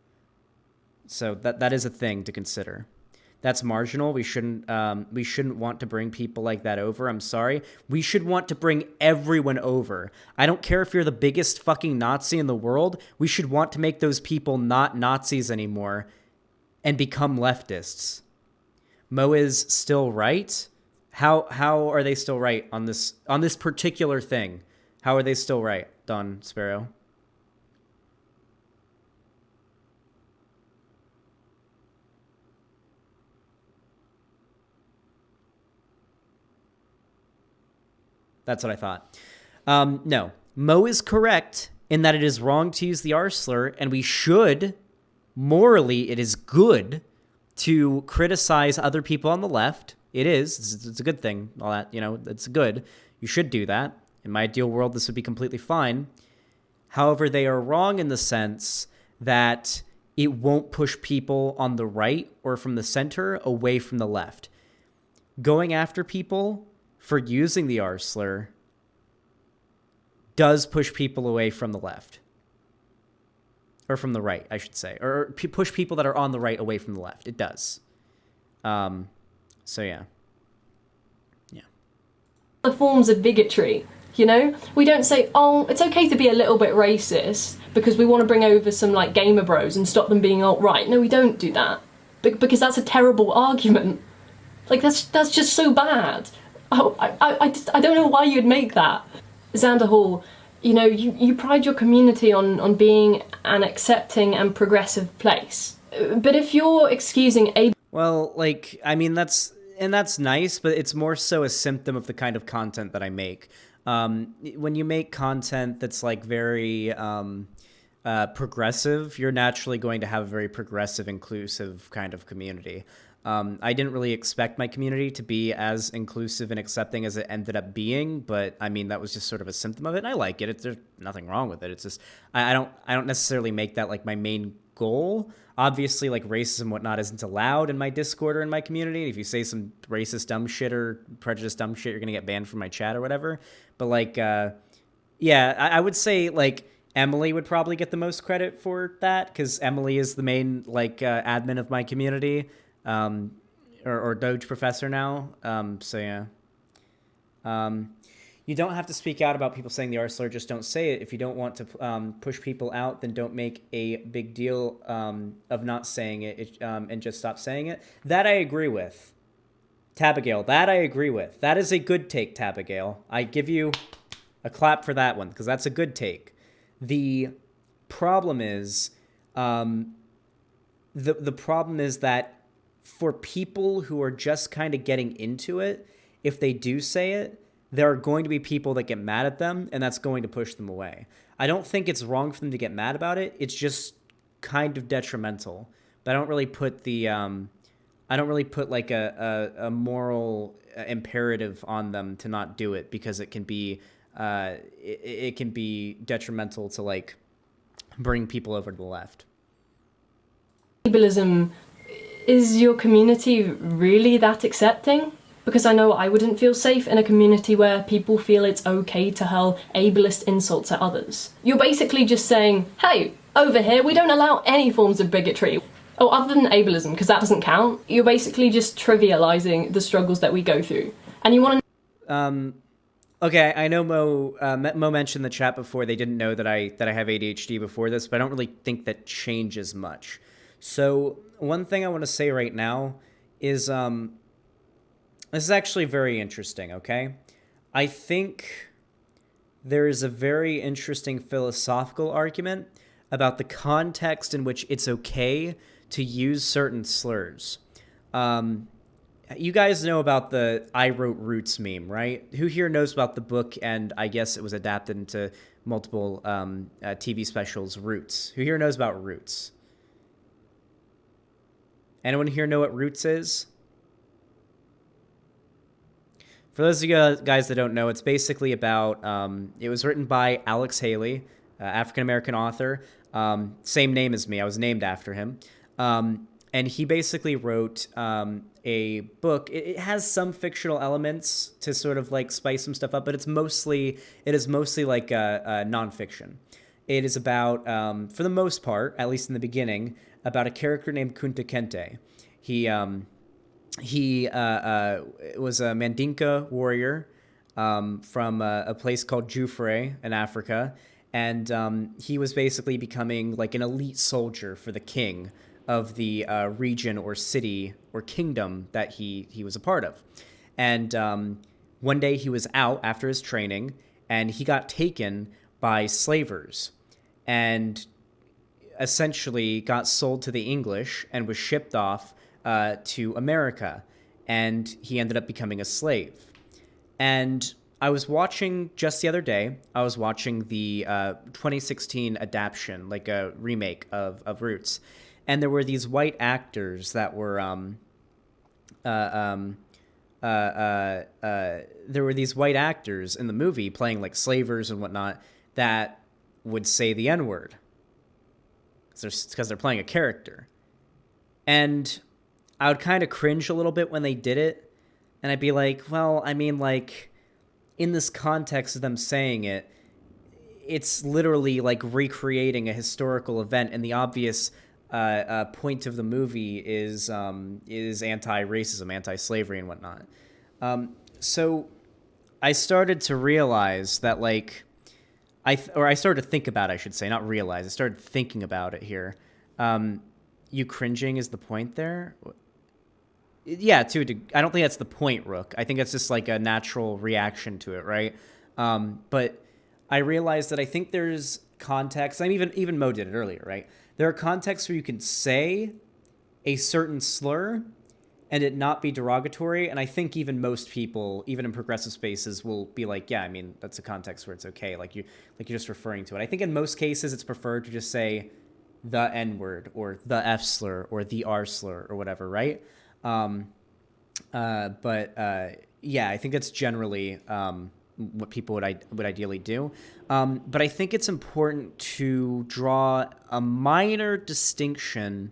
So that is a thing to consider. That's marginal. We shouldn't want to bring people like that over. I'm sorry. We should want to bring everyone over. I don't care if you're the biggest fucking Nazi in the world. We should want to make those people not Nazis anymore and become leftists. Mo is still right. How are they still right on this particular thing? How are they still right, Don Sparrow? That's what I thought. No, Mo is correct in that it is wrong to use the R-slur, and we should, morally, it is good to criticize other people on the left. It is. It's a good thing. All that, you know, it's good. You should do that. In my ideal world, this would be completely fine. However, they are wrong in the sense that it won't push people on the right or from the center away from the left. Going after people for using the R-slur does push people away from the left. Or from the right, I should say. Or push people that are on the right away from the left. It does. So, yeah. Yeah. The forms of bigotry, you know? We don't say, oh, it's okay to be a little bit racist because we want to bring over some, like, gamer bros and stop them being alt-right. No, we don't do that. Because that's a terrible argument. Like, that's just so bad. Oh, I don't know why you'd make that. Xander Hall, you know, you pride your community on being an accepting and progressive place. But if you're excusing a... Well, like, I mean, that's nice, but it's more so a symptom of the kind of content that I make. When you make content that's like very progressive, you're naturally going to have a very progressive, inclusive kind of community. I didn't really expect my community to be as inclusive and accepting as it ended up being, but I mean that was just sort of a symptom of it. And I like it. There's nothing wrong with it. It's just I don't necessarily make that like my main goal. Obviously, like racism and whatnot isn't allowed in my Discord or in my community. If you say some racist dumb shit or prejudiced dumb shit, you're gonna get banned from my chat or whatever. But like, yeah, I would say like Emily would probably get the most credit for that because Emily is the main like admin of my community, or Doge professor now. So yeah. You don't have to speak out about people saying the R slur, just don't say it. If you don't want to push people out, then don't make a big deal of not saying it, and just stop saying it. That I agree with. Tabigail, that I agree with. That is a good take, Tabigail. I give you a clap for that one, because that's a good take. The problem is, the problem is that for people who are just kind of getting into it, if they do say it, there are going to be people that get mad at them, and that's going to push them away. I don't think it's wrong for them to get mad about it. It's just kind of detrimental. But I don't really put like a moral imperative on them to not do it, because it can be it can be detrimental to like bring people over to the left. Ableism, is your community really that accepting? Because I know I wouldn't feel safe in a community where people feel it's okay to hurl ableist insults at others. You're basically just saying, hey, over here we don't allow any forms of bigotry. Oh, other than ableism, because that doesn't count. You're basically just trivializing the struggles that we go through. And you want to... Okay, I know Mo mentioned in the chat before they didn't know that I have ADHD before this, but I don't really think that changes much. So one thing I want to say right now is... this is actually very interesting, okay? I think there is a very interesting philosophical argument about the context in which it's okay to use certain slurs. You guys know about the I wrote Roots meme, right? Who here knows about the book, and I guess it was adapted into multiple TV specials, Roots? Who here knows about Roots? Anyone here know what Roots is? For those of you guys that don't know, it's basically about, it was written by Alex Haley, African-American author, same name as me. I was named after him. And he basically wrote a book. It has some fictional elements to sort of like spice some stuff up, but it is mostly like a nonfiction. It is about, for the most part, at least in the beginning, about a character named Kunta Kinte. He was a Mandinka warrior from a place called Jufre in Africa, and he was basically becoming like an elite soldier for the king of the region or city or kingdom that he was a part of. And one day he was out after his training, and he got taken by slavers and essentially got sold to the English and was shipped off to America, and he ended up becoming a slave. And I was watching just the other day, I was watching the 2016 adaptation, like a remake of Roots, and there were these white actors that were there were these white actors in the movie playing like slavers and whatnot that would say the N-word because they're playing a character. And I would kind of cringe a little bit when they did it, and I'd be like, well, I mean, like, in this context of them saying it, it's literally like recreating a historical event, and the obvious point of the movie is anti-racism, anti-slavery, and whatnot. So I started to realize that, like, I started to think about it, I should say, not realize. I started thinking about it here. You cringing is the point there? Yeah, I don't think that's the point, Rook. I think that's just like a natural reaction to it, right? But I realized that I think there's context. I mean, even Mo did it earlier, right? There are contexts where you can say a certain slur and it not be derogatory. And I think even most people, even in progressive spaces, will be like, yeah, I mean, that's a context where it's okay. You're just referring to it. I think in most cases it's preferred to just say the N word or the F slur or the R slur or whatever, right? Yeah, I think that's generally what people would ideally do. But I think it's important to draw a minor distinction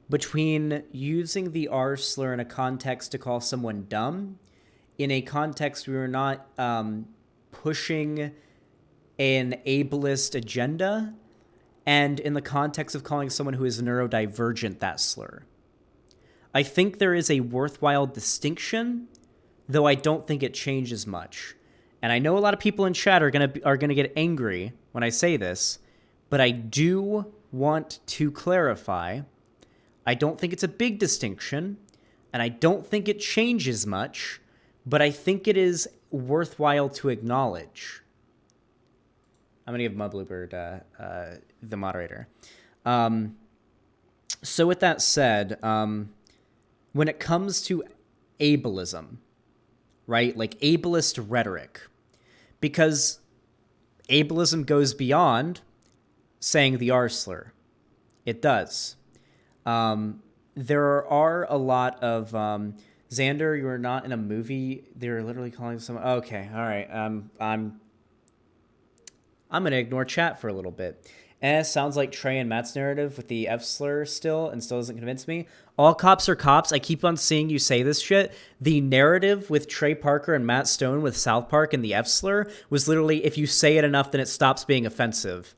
between using the R slur in a context to call someone dumb, in a context where we're not pushing an ableist agenda, and in the context of calling someone who is neurodivergent that slur. I think there is a worthwhile distinction, though I don't think it changes much. And I know a lot of people in chat are gonna get angry when I say this, but I do want to clarify. I don't think it's a big distinction, and I don't think it changes much, but I think it is worthwhile to acknowledge. I'm gonna give Mudbluebird the moderator. So with that said, when it comes to ableism, right? Like ableist rhetoric, because ableism goes beyond saying the R slur. It does. There are a lot of Xander, you are not in a movie. They're literally calling someone. Okay, all right. I'm gonna ignore chat for a little bit. Sounds like Trey and Matt's narrative with the F slur still doesn't convince me. All cops are cops. I keep on seeing you say this shit. The narrative with Trey Parker and Matt Stone with South Park and the F slur was literally, if you say it enough, then it stops being offensive.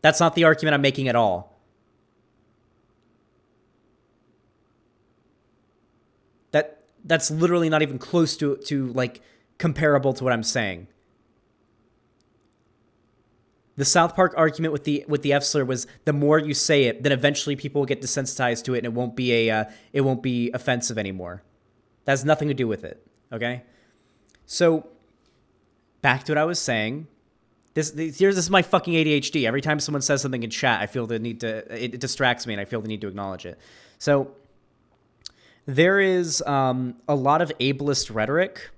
That's not the argument I'm making at all. That's literally not even close to like comparable to what I'm saying. The South Park argument with the F slur was the more you say it, then eventually people will get desensitized to it, and it won't be offensive anymore. That has nothing to do with it. Okay, so back to what I was saying. This is my fucking ADHD. Every time someone says something in chat, I feel the need to. It distracts me, and I feel the need to acknowledge it. So there is a lot of ableist rhetoric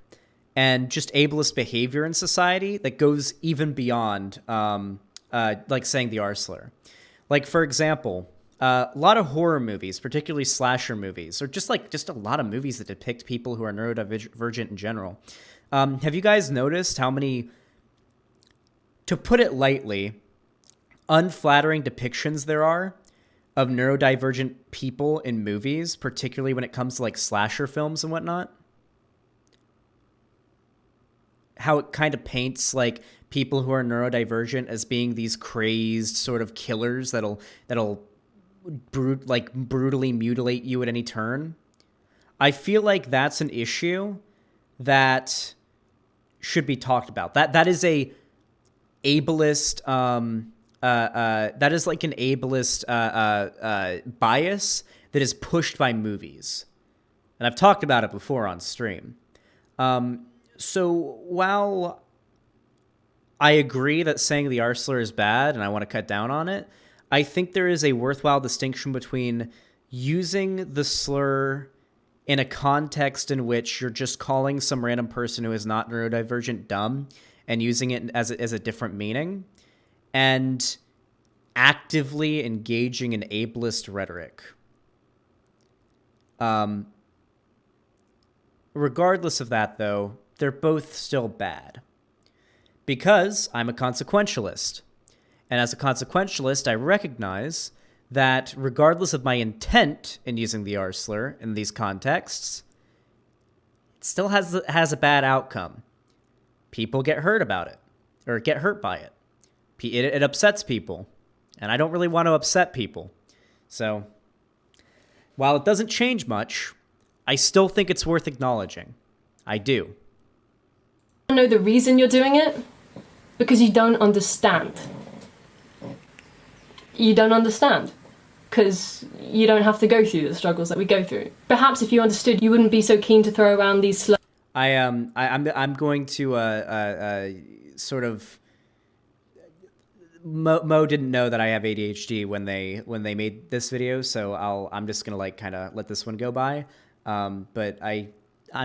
and just ableist behavior in society that goes even beyond like saying the R slur. Like, for example, a lot of horror movies, particularly slasher movies, or just a lot of movies that depict people who are neurodivergent in general. Have you guys noticed how many, to put it lightly, unflattering depictions there are of neurodivergent people in movies, particularly when it comes to like slasher films and whatnot? How it kind of paints like people who are neurodivergent as being these crazed sort of killers that'll brutally mutilate you at any turn. I feel like that's an issue that should be talked about. That is a ableist that is like an ableist bias that is pushed by movies. And I've talked about it before on stream. So while I agree that saying the R slur is bad and I want to cut down on it, I think there is a worthwhile distinction between using the slur in a context in which you're just calling some random person who is not neurodivergent dumb and using it as a different meaning, and actively engaging in ableist rhetoric. Regardless of that, though, they're both still bad. Because I'm a consequentialist. And as a consequentialist, I recognize that regardless of my intent in using the R slur in these contexts, it still has a bad outcome. People get hurt about it, or get hurt by it. It upsets people, and I don't really want to upset people. So, while it doesn't change much, I still think it's worth acknowledging. I do. I know the reason you're doing it, because you don't understand. You don't understand, because you don't have to go through the struggles that we go through. Perhaps if you understood, you wouldn't be so keen to throw around these slurs. I'm going to sort of. Mo didn't know that I have ADHD when they made this video, so I'm just gonna like kind of let this one go by. But I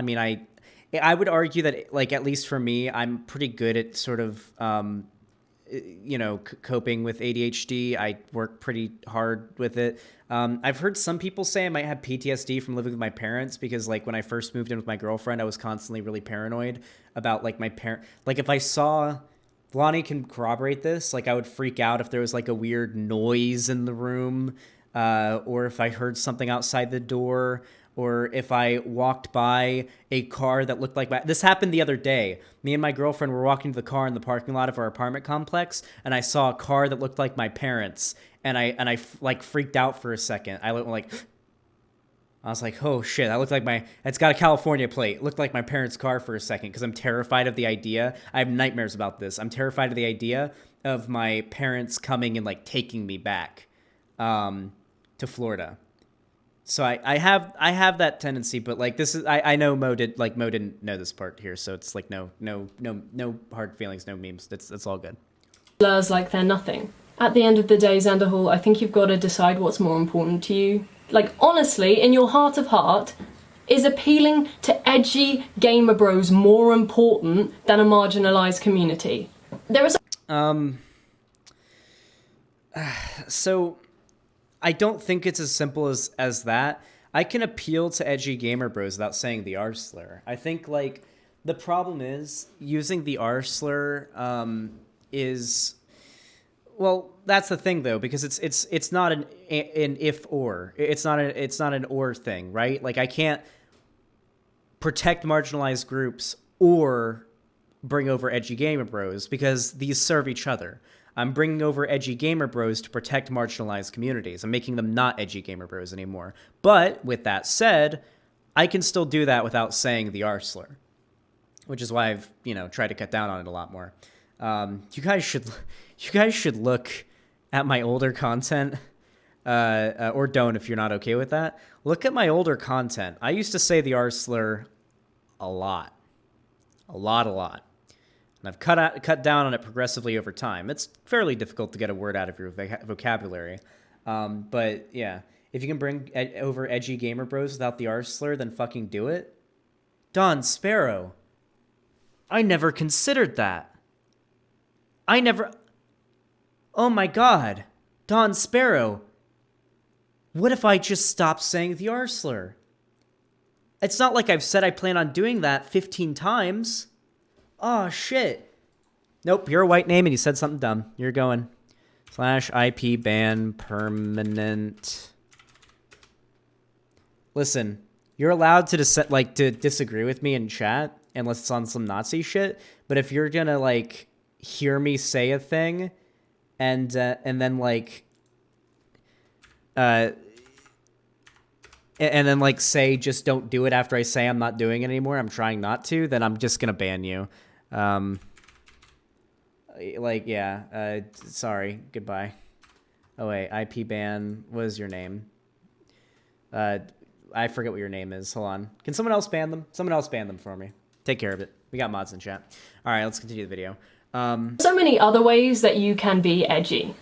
mean, I would argue that, like, at least for me, I'm pretty good at sort of, coping with ADHD. I work pretty hard with it. I've heard some people say I might have PTSD from living with my parents because, like, when I first moved in with my girlfriend, I was constantly really paranoid about, like, my parent. Like, if I saw, Lonnie can corroborate this, like, I would freak out if there was, like, a weird noise in the room, or if I heard something outside the door, or if I walked by a car that looked like this happened the other day. Me and my girlfriend were walking to the car in the parking lot of our apartment complex, and I saw a car that looked like my parents, and I like freaked out for a second. I was like, oh shit, that looked like it's got a California plate. It looked like my parents' car for a second because I'm terrified of the idea. I have nightmares about this. I'm terrified of the idea of my parents coming and, like, taking me back to Florida. So I have that tendency, but, like, this is, I know Mo didn't know this part here, so it's like no hard feelings, no memes. That's all good. Slurs like they're nothing. At the end of the day, Xanderhall, I think you've got to decide what's more important to you. Like, honestly, in your heart of heart, is appealing to edgy gamer bros more important than a marginalized community? There is So I don't think it's as simple as that. I can appeal to edgy gamer bros without saying the R slur. I think, like, the problem is using the R slur is, well, that's the thing though, because it's not an if or. It's not an or thing, right? Like, I can't protect marginalized groups or bring over edgy gamer bros because these serve each other. I'm bringing over edgy gamer bros to protect marginalized communities. I'm making them not edgy gamer bros anymore. But with that said, I can still do that without saying the R slur, which is why I've, tried to cut down on it a lot more. You guys should look at my older content, or don't if you're not okay with that. Look at my older content. I used to say the R slur a lot. And I've cut down on it progressively over time. It's fairly difficult to get a word out of your vocabulary. But yeah, if you can bring over edgy gamer bros without the R slur, then fucking do it. Don Sparrow. I never considered that. Oh my god. Don Sparrow. What if I just stopped saying the R slur? It's not like I've said I plan on doing that 15 times. Oh, shit. Nope, you're a white name and you said something dumb. You're going /IP ban permanent. Listen, you're allowed to to disagree with me in chat unless it's on some Nazi shit. But if you're gonna, like, hear me say a thing and then, like, and then, like, say just don't do it after I say I'm not doing it anymore, I'm trying not to, then I'm just gonna ban you. Sorry, goodbye. Oh wait, IP ban, what is your name? I forget what your name is. Hold on. Can someone else ban them? Someone else ban them for me. Take care of it. We got mods in chat. All right, let's continue the video. So many other ways that you can be edgy.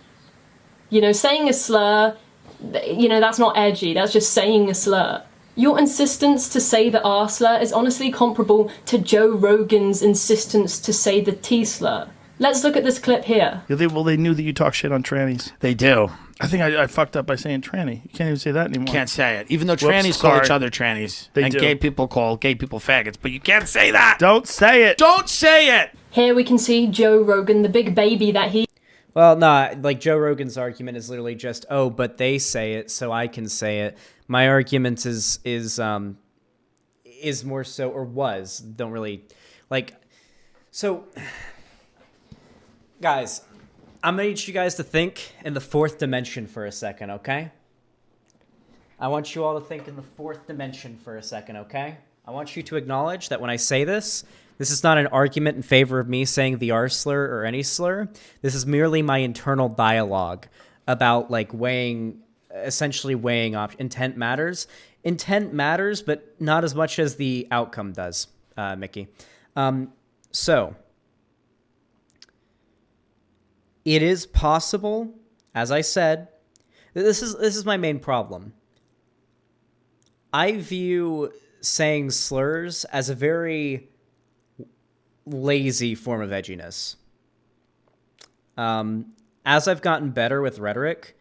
Saying a slur, that's not edgy, that's just saying a slur. Your insistence to say the R slur is honestly comparable to Joe Rogan's insistence to say the T slur. Let's look at this clip here. Yeah, they knew that you talk shit on trannies. They do. I think I fucked up by saying tranny. You can't even say that anymore. Can't say it. Even though trannies call each other trannies. They and do. Gay people call gay people faggots. But you can't say that. Don't say it. Don't say it. Here we can see Joe Rogan, the big baby that he... Well, no, like, Joe Rogan's argument is literally just, oh, but they say it, so I can say it. My argument is more so, or was, don't really, like, so, guys, I'm gonna need you guys to think in the fourth dimension for a second, okay? I want you all to think in the fourth dimension for a second, okay? I want you to acknowledge that when I say this is not an argument in favor of me saying the R slur or any slur. This is merely my internal dialogue about, like, essentially weighing intent matters. Intent matters, but not as much as the outcome does, Mickey. So it is possible, as I said, this is my main problem. I view saying slurs as a very lazy form of edginess. As I've gotten better with rhetoric,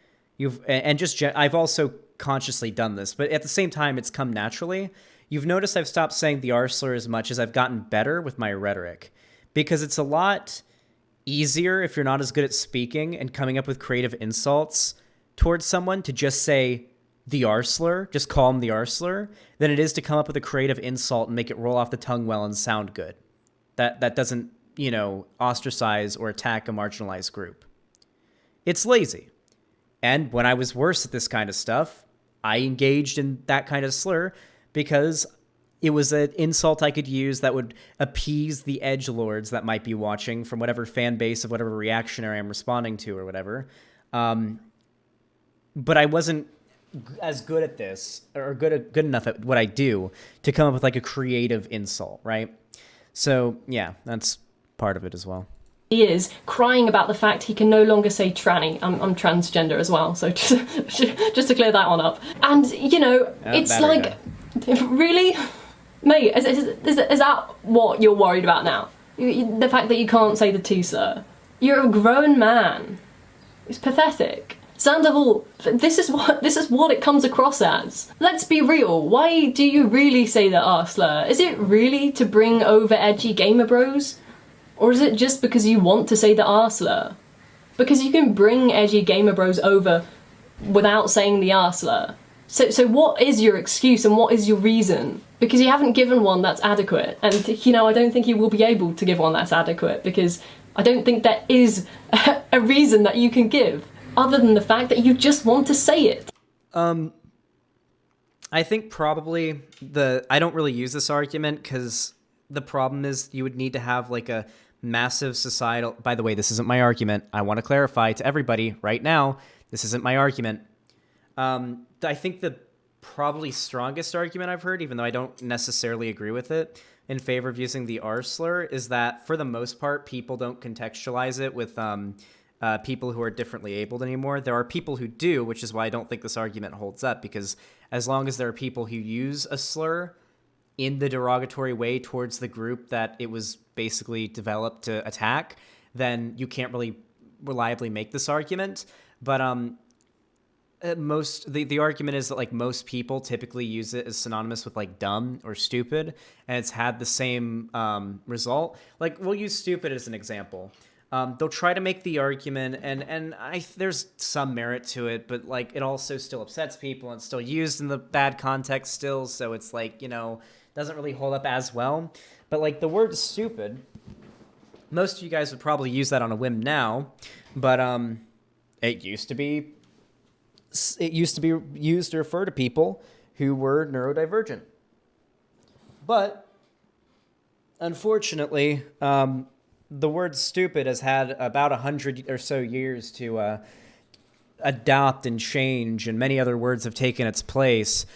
I've also consciously done this, but at the same time, it's come naturally. You've noticed I've stopped saying the R slur as much as I've gotten better with my rhetoric, because it's a lot easier if you're not as good at speaking and coming up with creative insults towards someone to just say the R slur, just call them the R slur, than it is to come up with a creative insult and make it roll off the tongue well and sound good. That doesn't, ostracize or attack a marginalized group. It's lazy. And when I was worse at this kind of stuff, I engaged in that kind of slur because it was an insult I could use that would appease the edgelords that might be watching from whatever fan base of whatever reactionary I'm responding to or whatever. But I wasn't as good at this or good enough at what I do to come up with like a creative insult, right? So yeah, that's part of it as well. He is crying about the fact he can no longer say tranny. I'm transgender as well, so just to clear that one up. And it's like, really, mate, is that what you're worried about now? The fact that you can't say the T slur. You're a grown man. It's pathetic. Sandoval, this is what it comes across as. Let's be real. Why do you really say the R slur? Is it really to bring over edgy gamer bros? Or is it just because you want to say the R slur? Because you can bring edgy gamer bros over without saying the R slur. So what is your excuse and what is your reason? Because you haven't given one that's adequate. And, I don't think you will be able to give one that's adequate because I don't think there is a reason that you can give other than the fact that you just want to say it. I think probably I don't really use this argument because the problem is you would need to have like a massive societal... By the way, this isn't my argument. I want to clarify to everybody right now, this isn't my argument. I think the probably strongest argument I've heard, even though I don't necessarily agree with it, in favor of using the R slur is that for the most part, people don't contextualize it with people who are differently abled anymore. There are people who do, which is why I don't think this argument holds up, because as long as there are people who use a slur in the derogatory way towards the group that it was basically developed to attack, then you can't really reliably make this argument. But the argument is that like most people typically use it as synonymous with like dumb or stupid, and it's had the same result. Like we'll use stupid as an example. They'll try to make the argument, and there's some merit to it, but like it also still upsets people and it's still used in the bad context still, so it's like, doesn't really hold up as well. But like the word stupid, most of you guys would probably use that on a whim now, but it used to be used to refer to people who were neurodivergent. But unfortunately, the word stupid has had about 100 or so years to adopt and change, and many other words have taken its place.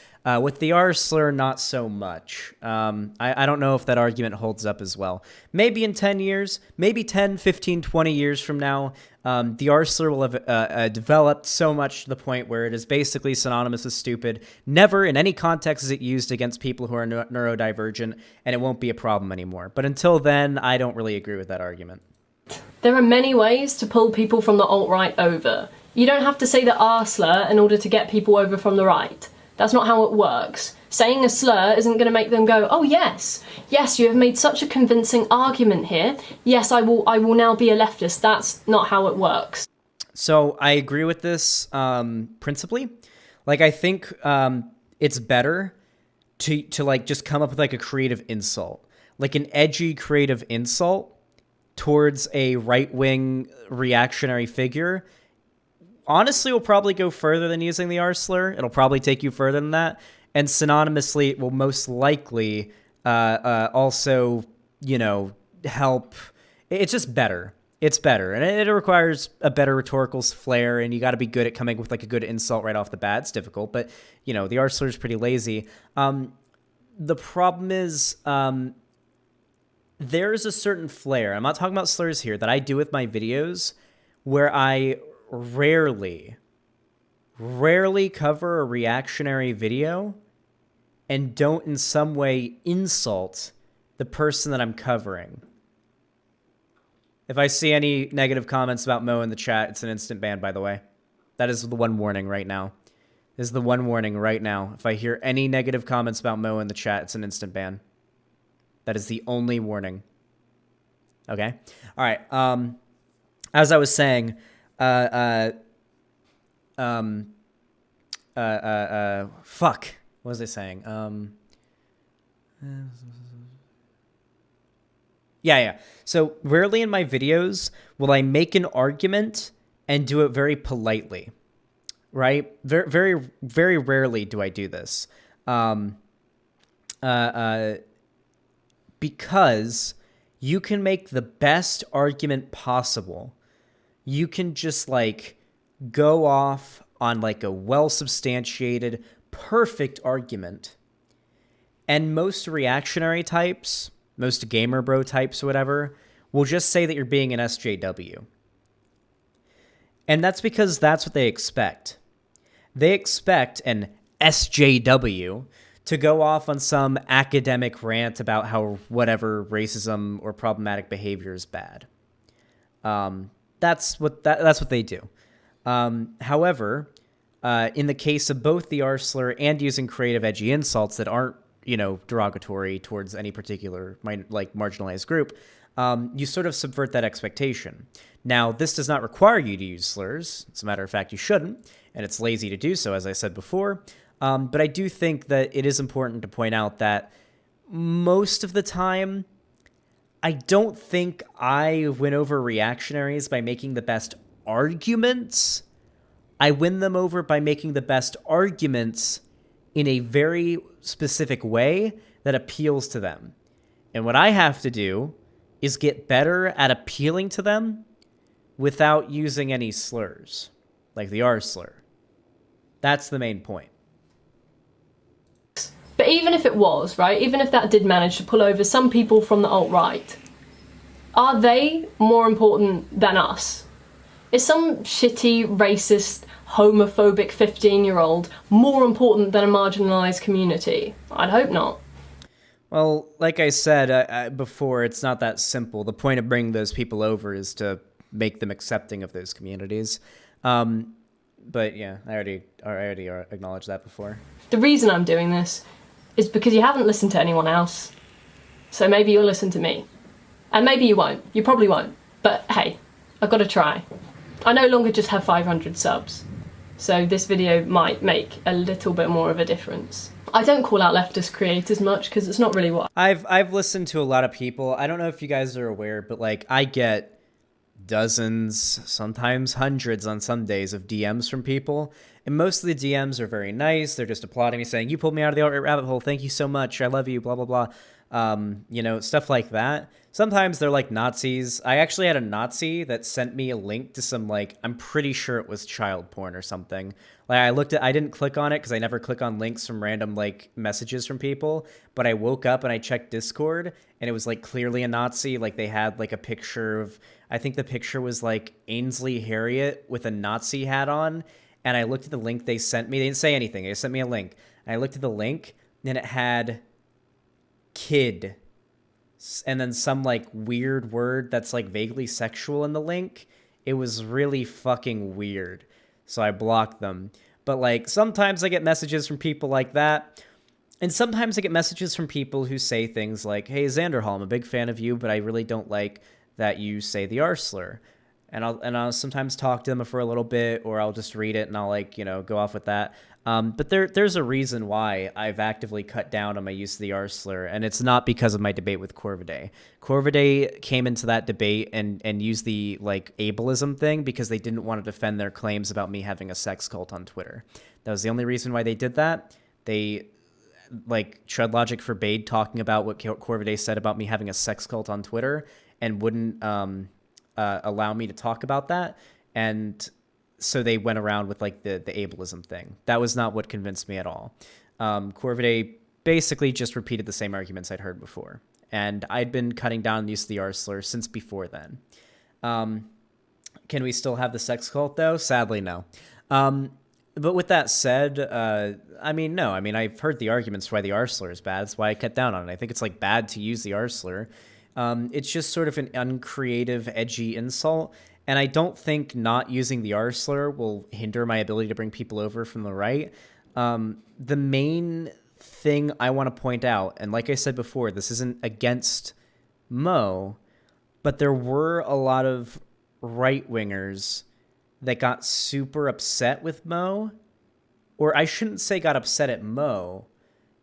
With the R slur, not so much. I don't know if that argument holds up as well. Maybe in 10 years, maybe 10, 15, 20 years from now, the R slur will have developed so much to the point where it is basically synonymous with stupid. Never in any context is it used against people who are neurodivergent, and it won't be a problem anymore. But until then, I don't really agree with that argument. There are many ways to pull people from the alt-right over. You don't have to say the R slur in order to get people over from the right. That's not how it works. Saying a slur isn't going to make them go, oh yes, you have made such a convincing argument here. Yes, I will now be a leftist. That's not how it works. So I agree with this principally. Like I think it's better to like just come up with like a creative insult, like an edgy creative insult towards a right-wing reactionary figure. Honestly, will probably go further than using the R slur. It'll probably take you further than that. And synonymously, it will most likely also, help. It's just better. It's better. And it requires a better rhetorical flair, and you got to be good at coming with like a good insult right off the bat. It's difficult, but, the R slur is pretty lazy. The problem is there's a certain flair. I'm not talking about slurs here that I do with my videos where I rarely cover a reactionary video and don't in some way insult the person that I'm covering. If I see any negative comments about Mo in the chat, it's an instant ban, by the way. That is the one warning right now. This is the one warning right now. If I hear any negative comments about Mo in the chat, it's an instant ban. That is the only warning. Okay? All right. As I was saying, fuck. What was I saying? Yeah. So rarely in my videos will I make an argument and do it very politely, right? Very, very, very rarely do I do this. Because you can make the best argument possible. You can just like go off on like a well-substantiated, perfect argument. And most reactionary types, most gamer bro types or whatever, will just say that you're being an SJW. And that's because that's what they expect. They expect an SJW to go off on some academic rant about how whatever racism or problematic behavior is bad. That's what they do. However, in the case of both the R-slur and using creative, edgy insults that aren't, derogatory towards any particular marginalized group, you sort of subvert that expectation. Now, this does not require you to use slurs. As a matter of fact, you shouldn't, and it's lazy to do so, as I said before. But I do think that it is important to point out that most of the time, I don't think I win over reactionaries by making the best arguments. I win them over by making the best arguments in a very specific way that appeals to them. And what I have to do is get better at appealing to them without using any slurs, like the R-slur. That's the main point. But even if it was, right, even if that did manage to pull over some people from the alt-right, are they more important than us? Is some shitty, racist, homophobic 15-year-old more important than a marginalised community? I'd hope not. Well, like I said before, it's not that simple. The point of bringing those people over is to make them accepting of those communities. But yeah, I already acknowledged that before. The reason I'm doing this is because you haven't listened to anyone else. So maybe you'll listen to me. And maybe you won't. You probably won't. But hey, I've got to try. I no longer just have 500 subs. So this video might make a little bit more of a difference. I don't call out leftist creators much because it's not really what I've listened to a lot of people. I don't know if you guys are aware, but like I get dozens, sometimes hundreds on some days of DMs from people. And most of the DMs are very nice. They're just applauding me, saying, "You pulled me out of the alt-right rabbit hole. Thank you so much. I love you, blah, blah, blah." Stuff like that. Sometimes they're like Nazis. I actually had a Nazi that sent me a link to some, I'm pretty sure it was child porn or something. I didn't click on it because I never click on links from random, messages from people. But I woke up and I checked Discord and it was, clearly a Nazi. They had, a picture of, I think the picture was, Ainsley Harriott with a Nazi hat on. And I looked at the link they sent me. They didn't say anything. They sent me a link. And I looked at the link and it had kid and then some weird word that's vaguely sexual in the link. It was really fucking weird. So I blocked them. But sometimes I get messages from people like that. And sometimes I get messages from people who say things like, "Hey, Xanderhall, I'm a big fan of you, but I really don't like that you say the R-slur." And I'll sometimes talk to them for a little bit, or I'll just read it and I'll go off with that. But there's a reason why I've actively cut down on my use of the R-slur, and it's not because of my debate with Corvidae. Corvidae came into that debate and used the ableism thing because they didn't want to defend their claims about me having a sex cult on Twitter. That was the only reason why they did that. They Tread Logic forbade talking about what Corvidae said about me having a sex cult on Twitter and wouldn't allow me to talk about that. And so they went around with the ableism thing. That was not what convinced me at all. Corvidae basically just repeated the same arguments I'd heard before. And I'd been cutting down the use of the R-slur since before then. Can we still have the sex cult though? Sadly, no. But with that said, I mean, no. I mean, I've heard the arguments why the R slur is bad. That's why I cut down on it. I think it's like bad to use the R slur. It's just sort of an uncreative, edgy insult. And I don't think not using the R slur will hinder my ability to bring people over from the right. The main thing I want to point out, and like I said before, this isn't against Mo, but there were a lot of right-wingers that got super upset with Mo, or I shouldn't say got upset at Mo,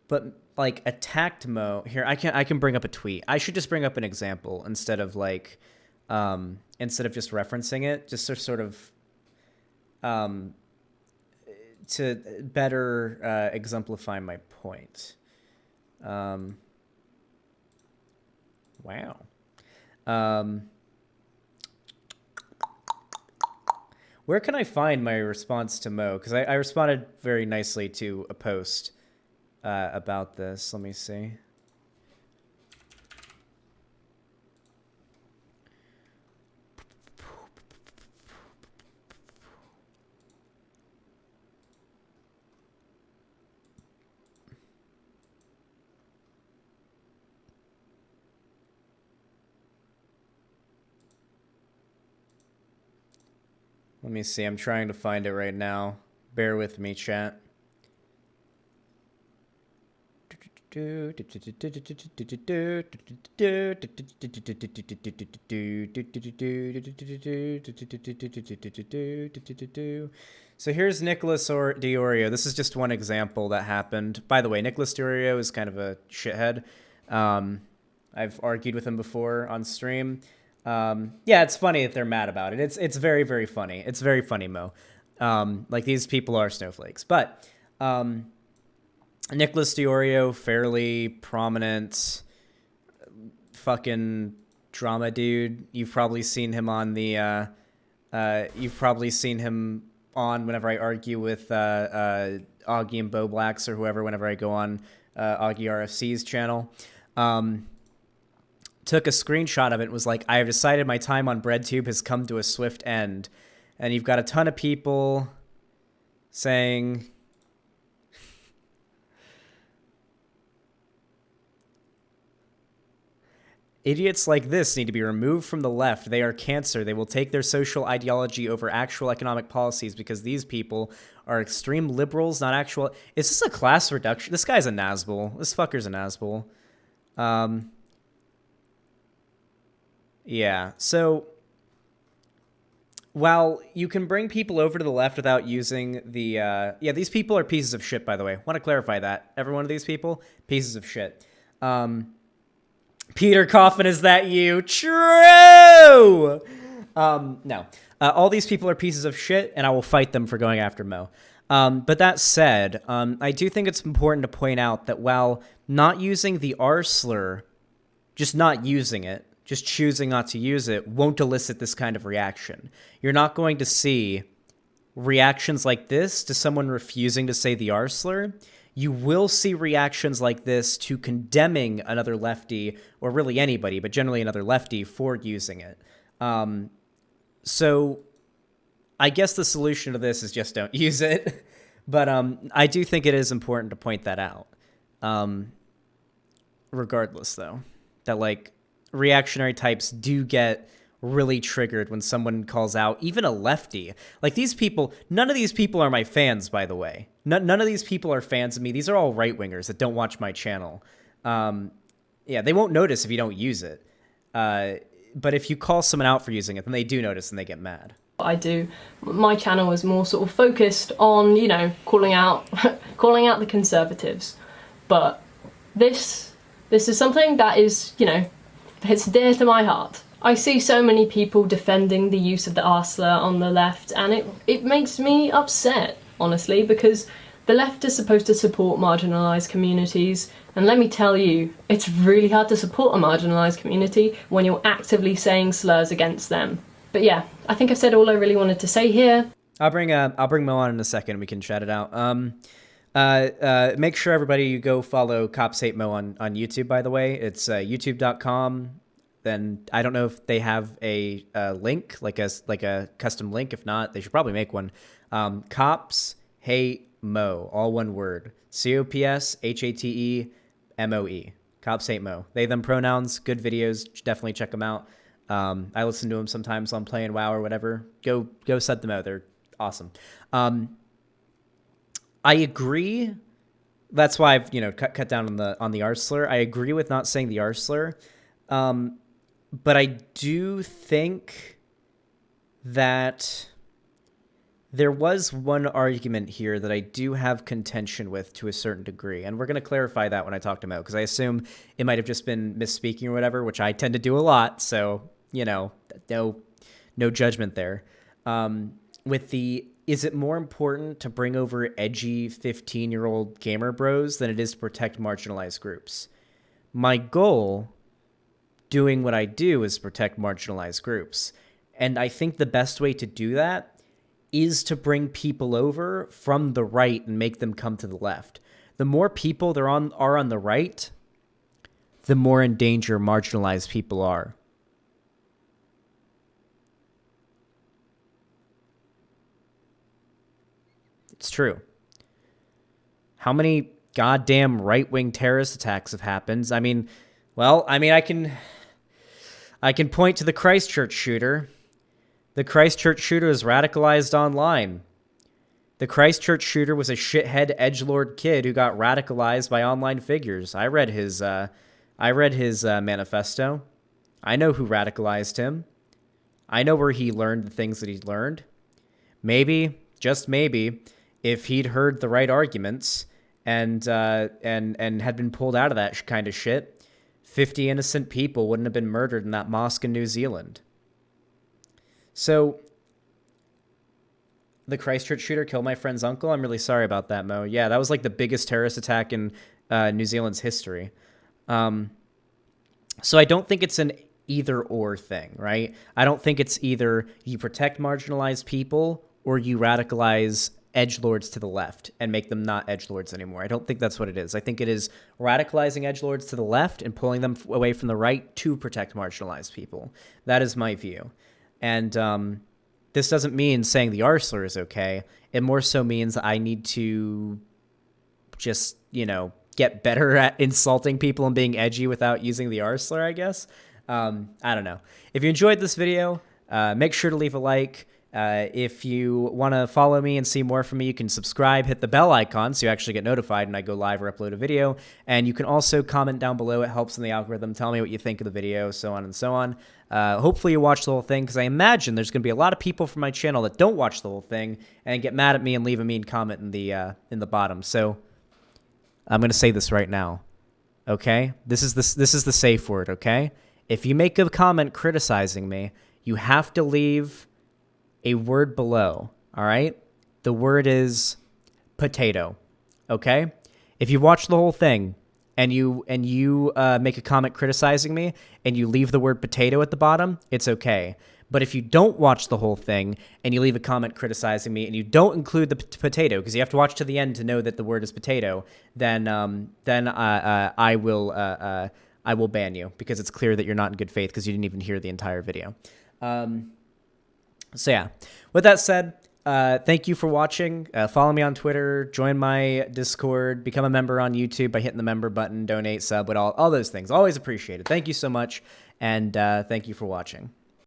but like attacked Mo. Here, I can bring up a tweet. I should just bring up an example instead of like instead of just referencing it, just to sort of to better exemplify my point. Wow. Where can I find my response to Mo? Because I responded very nicely to a post about this. Let me see. Let me see. I'm trying to find it right now. Bear with me, chat. So here's Nicholas Diorio. This is just one example that happened. By the way, Nicholas Diorio is kind of a shithead. I've argued with him before on stream. Yeah, it's funny that they're mad about it. It's very, very funny. It's very funny, Mo. Like, these people are snowflakes. But Nicholas Diorio, fairly prominent fucking drama dude. You've probably seen him on the you've probably seen him on whenever I argue with Augie and Bo Blacks or whoever, whenever I go on Augie RFC's channel. Took a screenshot of it and was like, I have decided my time on Breadtube has come to a swift end. And you've got a ton of people saying, idiots like this need to be removed from the left. They are cancer. They will take their social ideology over actual economic policies because these people are extreme liberals, not actual. Is this a class reduction? This guy's a Nazgul. This fucker's a Nazgul. Yeah, so while you can bring people over to the left without using the... yeah, these people are pieces of shit, by the way. Want to clarify that. Every one of these people, pieces of shit. Peter Coffin, is that you? True! No. All these people are pieces of shit, and I will fight them for going after Mo. But that said, I do think it's important to point out that while not using the R slur, just not using it, just choosing not to use it, won't elicit this kind of reaction. You're not going to see reactions like this to someone refusing to say the R slur. You will see reactions like this to condemning another lefty, or really anybody, but generally another lefty, for using it. So I guess the solution to this is just don't use it. But I do think it is important to point that out. Regardless, though, that like reactionary types do get really triggered when someone calls out even a lefty. Like, these people, none of these people are my fans, by the way. None of these people are fans of me. These are all right-wingers that don't watch my channel. Yeah, they won't notice if you don't use it. But if you call someone out for using it, then they do notice and they get mad. I do. My channel is more sort of focused on, you know, calling out calling out the conservatives. But this is something that is, you know, it's dear to my heart. I see so many people defending the use of the R slur on the left, and it makes me upset, honestly, because the left is supposed to support marginalised communities, and let me tell you, it's really hard to support a marginalised community when you're actively saying slurs against them. But yeah, I think I've said all I really wanted to say here. I'll bring Mo on in a second. We can chat it out. Make sure everybody you go follow CopsHateMo on YouTube, by the way. It's youtube.com. Then I don't know if they have a link, like a custom link. If not, they should probably make one. Cops CopsHateMoe, all one word. CopsHateMoe. Cops Hate Mo. They, them pronouns, good videos. Definitely check them out. I listen to them sometimes while I'm playing WoW or whatever. Go set them out. They're awesome. I agree. That's why I've cut down on the R slur. I agree with not saying the R slur, but I do think that there was one argument here that I do have contention with to a certain degree, and we're going to clarify that when I talk to Mo, because I assume it might have just been misspeaking or whatever, which I tend to do a lot. So no judgment there. Is it more important to bring over edgy 15-year-old gamer bros than it is to protect marginalized groups? My goal, doing what I do, is protect marginalized groups. And I think the best way to do that is to bring people over from the right and make them come to the left. The more people are on the right, the more in danger marginalized people are. It's true. How many goddamn right-wing terrorist attacks have happened? I can point to the Christchurch shooter. The Christchurch shooter was radicalized online. The Christchurch shooter was a shithead edgelord kid who got radicalized by online figures. I read his manifesto. I know who radicalized him. I know where he learned the things that he learned. Maybe, just maybe, if he'd heard the right arguments and had been pulled out of that kind of shit, 50 innocent people wouldn't have been murdered in that mosque in New Zealand. So, the Christchurch shooter killed my friend's uncle? I'm really sorry about that, Mo. Yeah, that was like the biggest terrorist attack in New Zealand's history. So I don't think it's an either-or thing, right? I don't think it's either you protect marginalized people or you radicalize edgelords to the left and make them not edgelords anymore. I don't think that's what it is. I think it is radicalizing edgelords to the left and pulling them away from the right to protect marginalized people. That is my view. And this doesn't mean saying the R slur is okay. It more so means I need to just, get better at insulting people and being edgy without using the R slur, I guess. I don't know. If you enjoyed this video, make sure to leave a like. If you want to follow me and see more from me, you can subscribe, hit the bell icon so you actually get notified when I go live or upload a video. And you can also comment down below. It helps in the algorithm. Tell me what you think of the video, so on and so on. Hopefully you watch the whole thing, because I imagine there's going to be a lot of people from my channel that don't watch the whole thing and get mad at me and leave a mean comment in the bottom. So I'm going to say this right now. Okay? This is the safe word, okay? If you make a comment criticizing me, you have to leave a word below, all right? The word is potato, okay? If you watch the whole thing and you make a comment criticizing me and you leave the word potato at the bottom, it's okay. But if you don't watch the whole thing and you leave a comment criticizing me and you don't include the potato, because you have to watch to the end to know that the word is potato, then I will ban you, because it's clear that you're not in good faith because you didn't even hear the entire video. So yeah, with that said, thank you for watching. Follow me on Twitter, join my Discord, become a member on YouTube by hitting the member button, donate, sub, all those things. Always appreciated. Thank you so much, and thank you for watching.